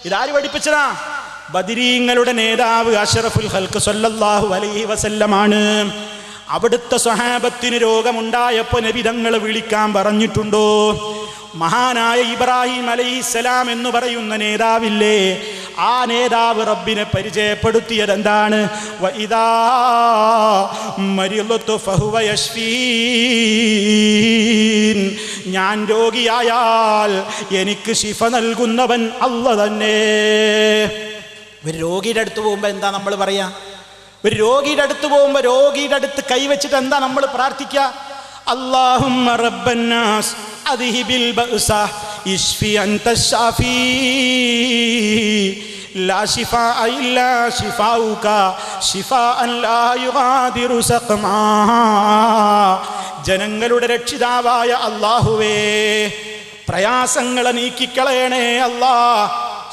ഇതാര് പഠിപ്പിച്ചതാ? ബദരീങ്ങളുടെ നേതാവ് അഷ്റഫുൽ ഖൽഖ് സല്ലല്ലാഹു അലൈഹി വസല്ലമാണ്. അവിടുത്തെ സ്വഹാബത്തിന് രോഗമുണ്ടായപ്പോൾ നബി തങ്ങളെ വിളിക്കാൻ പറഞ്ഞിട്ടുണ്ടോ? മഹാനായ ഇബ്രാഹിം അലൈഹിസ്സലാം എന്ന് പറയുന്ന നേതാവില്ലേ, ആ നേതാവ് റബ്ബിനെ പരിചയപ്പെടുത്തിയത് എന്താണ്? വഇദാ മരിളതു ഫഹുവ യശ്ഫീൻ, ഞാൻ രോഗിയായാൽ എനിക്ക് ശിഫ നൽകുന്നവൻ അല്ലാഹ് തന്നെ. ഒരു രോഗിയുടെ അടുത്ത് പോകുമ്പോൾ എന്താ നമ്മൾ പറയാ? ഒരു രോഗിയുടെ അടുത്ത് പോകുമ്പോൾ രോഗിയുടെ അടുത്ത് കൈവച്ചിട്ട് എന്താ നമ്മൾ പ്രാർത്ഥിക്കുക? അല്ലാഹുമ്മ റബ്ബന്നാസ് അദ്ഹിബിൽ ബഅസ ഇശ്ഫി അൻത ശാഫി ലാ ശിഫാഅ ഇല്ലാ ശിഫാഉക ശിഫാഅൻ ലാ യുഗാദിറു സഖമാ. ജനങ്ങളുടെ രക്ഷിതാവായ അല്ലാഹുവേ, പ്രയാസങ്ങളെ നീക്കിക്കളയണേ അല്ലാ,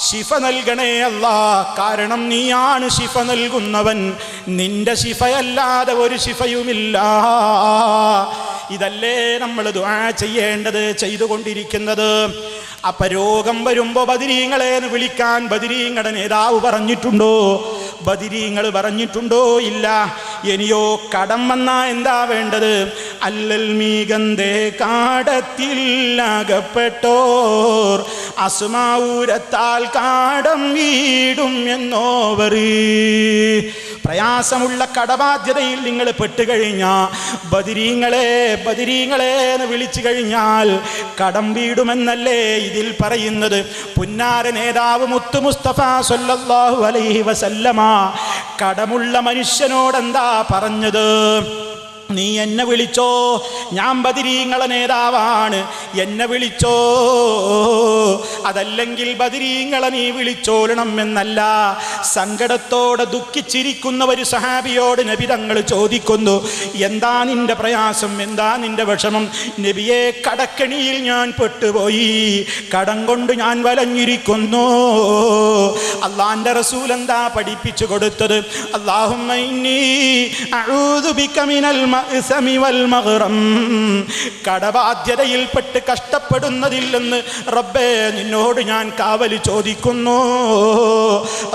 ശിഫ നൽകണേ അല്ലാ. കാരണം നീയാണ് ശിഫ നൽകുന്നവൻ, നിന്റെ ശിഫയല്ലാതെ ഒരു ശിഫയുമില്ല. ഇതല്ലേ നമ്മൾ ദുആ ചെയ്യേണ്ടത്, ചെയ്തുകൊണ്ടിരിക്കുന്നത്. അപ്പൊ രോഗം വരുമ്പോ ബദരീങ്ങളെ എന്ന് വിളിക്കാൻ ബദരീങ്ങളുടെ നേതാവ് പറഞ്ഞിട്ടുണ്ടോ? ബദരീങ്ങൾ പറഞ്ഞിട്ടുണ്ടോ? ഇല്ല. ഇനിയോ കടം വന്നാ എന്താ വേണ്ടത്? അല്ലൽ മീഗന്ധേ കാടത്തിൽ അകപ്പെട്ടോർ അസുമാവൂരത്താൽ കാടം വീടും എന്നോവർ. പ്രയാസമുള്ള കടബാധ്യതയിൽ നിങ്ങൾ പെട്ടുകഴിഞ്ഞാ ബദരീങ്ങളെ ബദരീങ്ങളെ എന്ന് വിളിച്ചു കഴിഞ്ഞാൽ കടം വീടുമെന്നല്ലേ ഇതിൽ പറയുന്നത്? പുന്നാര നേതാവ് മുത്തു മുസ്തഫ സല്ലല്ലാഹു അലൈഹി വസല്ലമ കടമുള്ള മനുഷ്യനോടെന്താ പറഞ്ഞത്? നീ എന്നെ വിളിച്ചോ, ഞാൻ ബദരീങ്ങളെ നേതാവാണ്, എന്നെ വിളിച്ചോ. അതല്ലെങ്കിൽ ബദരീങ്ങളെ നീ വിളിച്ചോളണം എന്നല്ല. സങ്കടത്തോടെ ദുഃഖിച്ചിരിക്കുന്ന ഒരു സഹാബിയോട് നബി തങ്ങൾ ചോദിക്കുന്നു, എന്താ നിന്റെ പ്രയാസം, എന്താ നിന്റെ വിഷമം? നബിയെ, കടക്കണിയിൽ ഞാൻ പെട്ടുപോയി, കടം കൊണ്ട് ഞാൻ വലഞ്ഞിരിക്കുന്നു. അള്ളാന്റെ റസൂൽ എന്താ പഠിപ്പിച്ചു കൊടുത്തത്? അല്ലാഹുമ്മ ഇന്നി അഊദു ബിക മിനൽ മഅ്സമി വൽ മഗ്റം. കടബാധ്യതയിൽപ്പെട്ട് കഷ്ടപ്പെടുന്നതിൽ നിന്ന് റബ്ബേ നിന്നോട് ഞാൻ കാവൽ ചോദിക്കുന്നു.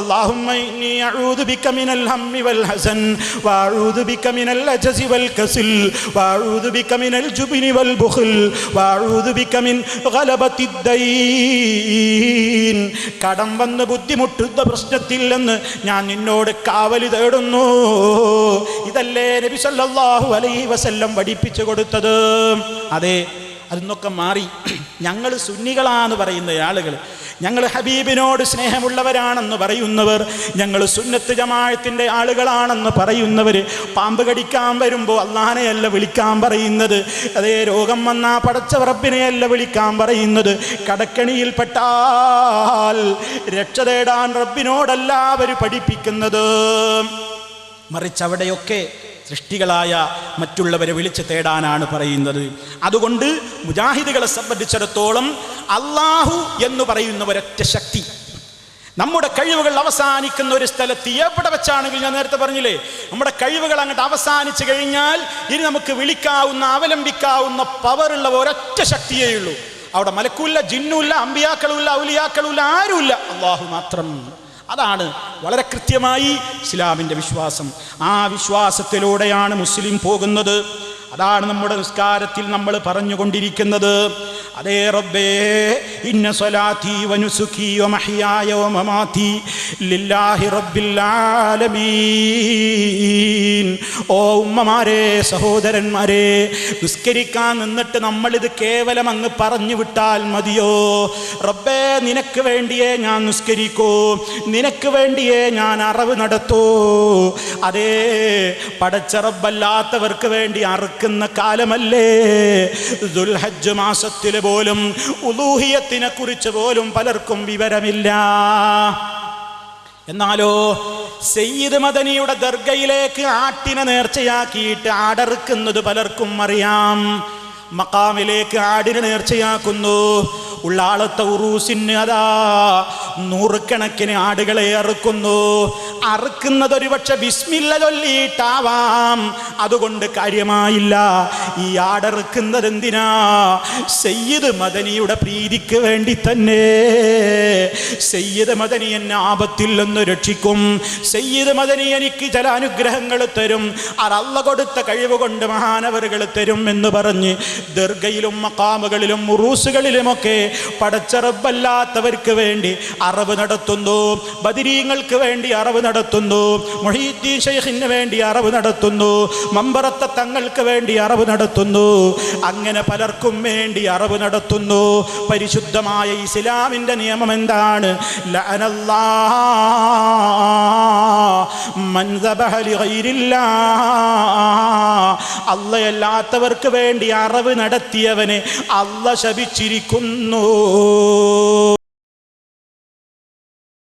അല്ലാഹുമ്മ ഇന്നി അഊദു ബിക മിനൽ ഹമ്മി വൽ ഹസൻ വഅഊദു ബിക മിനൽ അജ്സി വൽ കസൽ വഅഊദു ബിക മിനൽ ജുബ്നി വൽ ബുഖൽ വഅഊദു ബിക മിൻ ഗലബത്തിദ് ദൈൻ. കടം വന്ന് ബുദ്ധിമുട്ടുന്ന പ്രശ്നത്തിൽ നിന്ന് ഞാൻ നിന്നോട് കാവൽ തേടുന്നു. ഇതല്ലേ നബി സല്ലല്ലാഹു അലൈഹി വസല്ലം പഠിപ്പിച്ചു കൊടുത്തത്. അതെ, അതിന്നൊക്കെ മാറി ഞങ്ങൾ സുന്നികളാന്ന് പറയുന്ന ആളുകൾ, ഞങ്ങൾ ഹബീബിനോട് സ്നേഹമുള്ളവരാണെന്ന് പറയുന്നവർ, ഞങ്ങൾ സുന്നത്ത് ജമാഅത്തിന്റെ ആളുകളാണെന്ന് പറയുന്നവർ പാമ്പ് കടിക്കാൻ വരുമ്പോൾ അല്ലാഹനെയല്ല വിളിക്കാൻ പറയുന്നത്. അതേ, രോഗം വന്നാൽ പടച്ച റബ്ബിനെയല്ല വിളിക്കാൻ പറയുന്നത്. കടക്കണിയിൽപ്പെട്ടാൽ രക്ഷ തേടാൻ റബ്ബിനോടല്ല അവർ പഠിപ്പിക്കുന്നത്. മറിച്ച് അവിടെയൊക്കെ സൃഷ്ടികളായ മറ്റുള്ളവരെ വിളിച്ച് തേടാനാണ് പറയുന്നത്. അതുകൊണ്ട് മുജാഹിദുകളെ സംബന്ധിച്ചിടത്തോളം അല്ലാഹു എന്ന് പറയുന്ന ഒരൊറ്റ ശക്തി, നമ്മുടെ കഴിവുകൾ അവസാനിക്കുന്ന ഒരു സ്ഥലത്ത് എവിടെ വെച്ചാണെങ്കിൽ, ഞാൻ നേരത്തെ പറഞ്ഞില്ലേ, നമ്മുടെ കഴിവുകൾ അങ്ങോട്ട് അവസാനിച്ചു കഴിഞ്ഞാൽ ഇനി നമുക്ക് വിളിക്കാവുന്ന അവലംബിക്കാവുന്ന പവറുള്ള ഒരൊറ്റ ശക്തിയേ ഉള്ളൂ. അവിടെ മലക്കുമില്ല, ജിന്നുമില്ല, അമ്പിയാക്കളുമില്ല, ഔലിയാക്കളുമില്ല, ആരുമില്ല, അല്ലാഹു മാത്രം. അതാണ് വളരെ കൃത്യമായി ഇസ്ലാമിൻ്റെ വിശ്വാസം. ആ വിശ്വാസത്തിലൂടെയാണ് മുസ്ലിം പോകുന്നത്. അതാണ് നമ്മുടെ നിസ്കാരത്തിൽ നമ്മൾ പറഞ്ഞുകൊണ്ടിരിക്കുന്നത്. അതേ റബ്ബേ, ഇന്ന സ്വലാത്തി വനുസുഖി വമഹ്യായ വമമാതി ലില്ലാഹി റബ്ബിൽ ആലമീൻ. ഓ ഉമ്മമാരെ, സഹോദരന്മാരെ, നിസ്കരിക്കാൻ നിന്നിട്ട് നമ്മളിത് കേവലം അങ്ങ് പറഞ്ഞു വിട്ടാൽ മതിയോ? റബ്ബേ, നിനക്ക് വേണ്ടിയേ ഞാൻ നിസ്കരിക്കൂ, നിനക്ക് വേണ്ടിയേ ഞാൻ അറവ് നടത്തൂ. അതേ, പടച്ച റബ്ബല്ലാത്തവർക്ക് വേണ്ടി അറുക്കുന്ന കാലമല്ലേ. ദുൽഹജ്ജ് മാസത്തിൽ പോലും ഉലൂഹിയത്തിനെ കുറിച്ച് പോലും പലർക്കും വിവരമില്ല. എന്നാലോ സയ്യിദ് മദനിയുടെ ദർഗയിലേക്ക് ആട്ടിനെ നേർച്ചയാക്കിയിട്ട് ആടറുക്കുന്നത് പലർക്കും അറിയാം. മഖാമിലേക്ക് ആടിനെ നേർച്ചയാക്കുന്നു. ഉള്ളാളത്തെ ഉറൂസിന് അതാ നൂറുകണക്കിന് ആടുകളെ അറുക്കുന്നു. അറുക്കുന്നത് ഒരുപക്ഷെ ബിസ്മില്ല ചൊല്ലിയിട്ടാവാം, അതുകൊണ്ട് കാര്യമായില്ല. ഈ ആടറുക്കുന്നത് എന്തിനാ? സയ്യിദ് മദനിയുടെ പ്രീതിക്ക് വേണ്ടി തന്നെ. സയ്യിദ് മദനി എന്നെ ആപത്തിൽ നിന്ന് രക്ഷിക്കും, സയ്യിദ് മദനി എനിക്ക് ചില അനുഗ്രഹങ്ങൾ തരും, അത് അല്ലാഹു കൊടുത്ത കഴിവ് കൊണ്ട് മഹാനവറുകൾ തരും എന്ന് പറഞ്ഞ് ദർഗയിലും മഖാമുകളിലും ഉറൂസുകളിലുമൊക്കെ പടച്ച റബ്ബല്ലാത്തവർക്ക് വേണ്ടി അറവ് നടത്തുന്നു, ബദരീങ്ങൾക്ക് വേണ്ടി അറവ് നടത്തുന്നു, മുഹീദ്ദീൻ ശൈഖിന് വേണ്ടി അറവ് നടത്തുന്നു, മമ്പറത്തെ തങ്ങൾക്ക് വേണ്ടി അറവ് നടത്തുന്നു. അങ്ങനെ പലർക്കും വേണ്ടി അറവ് നടത്തുന്നു. പരിശുദ്ധമായ ഇസ്ലാമിൻ്റെ നിയമം എന്താണ്? ലഅനല്ലാഹ് മൻ ദബഹ ലിഗൈരില്ലാഹ്. അല്ലാഹയല്ലാത്തവർക്ക് വേണ്ടി അറവ് നടത്തിയവനെ അല്ലാഹ് ശപിച്ചിരിക്കുന്നു.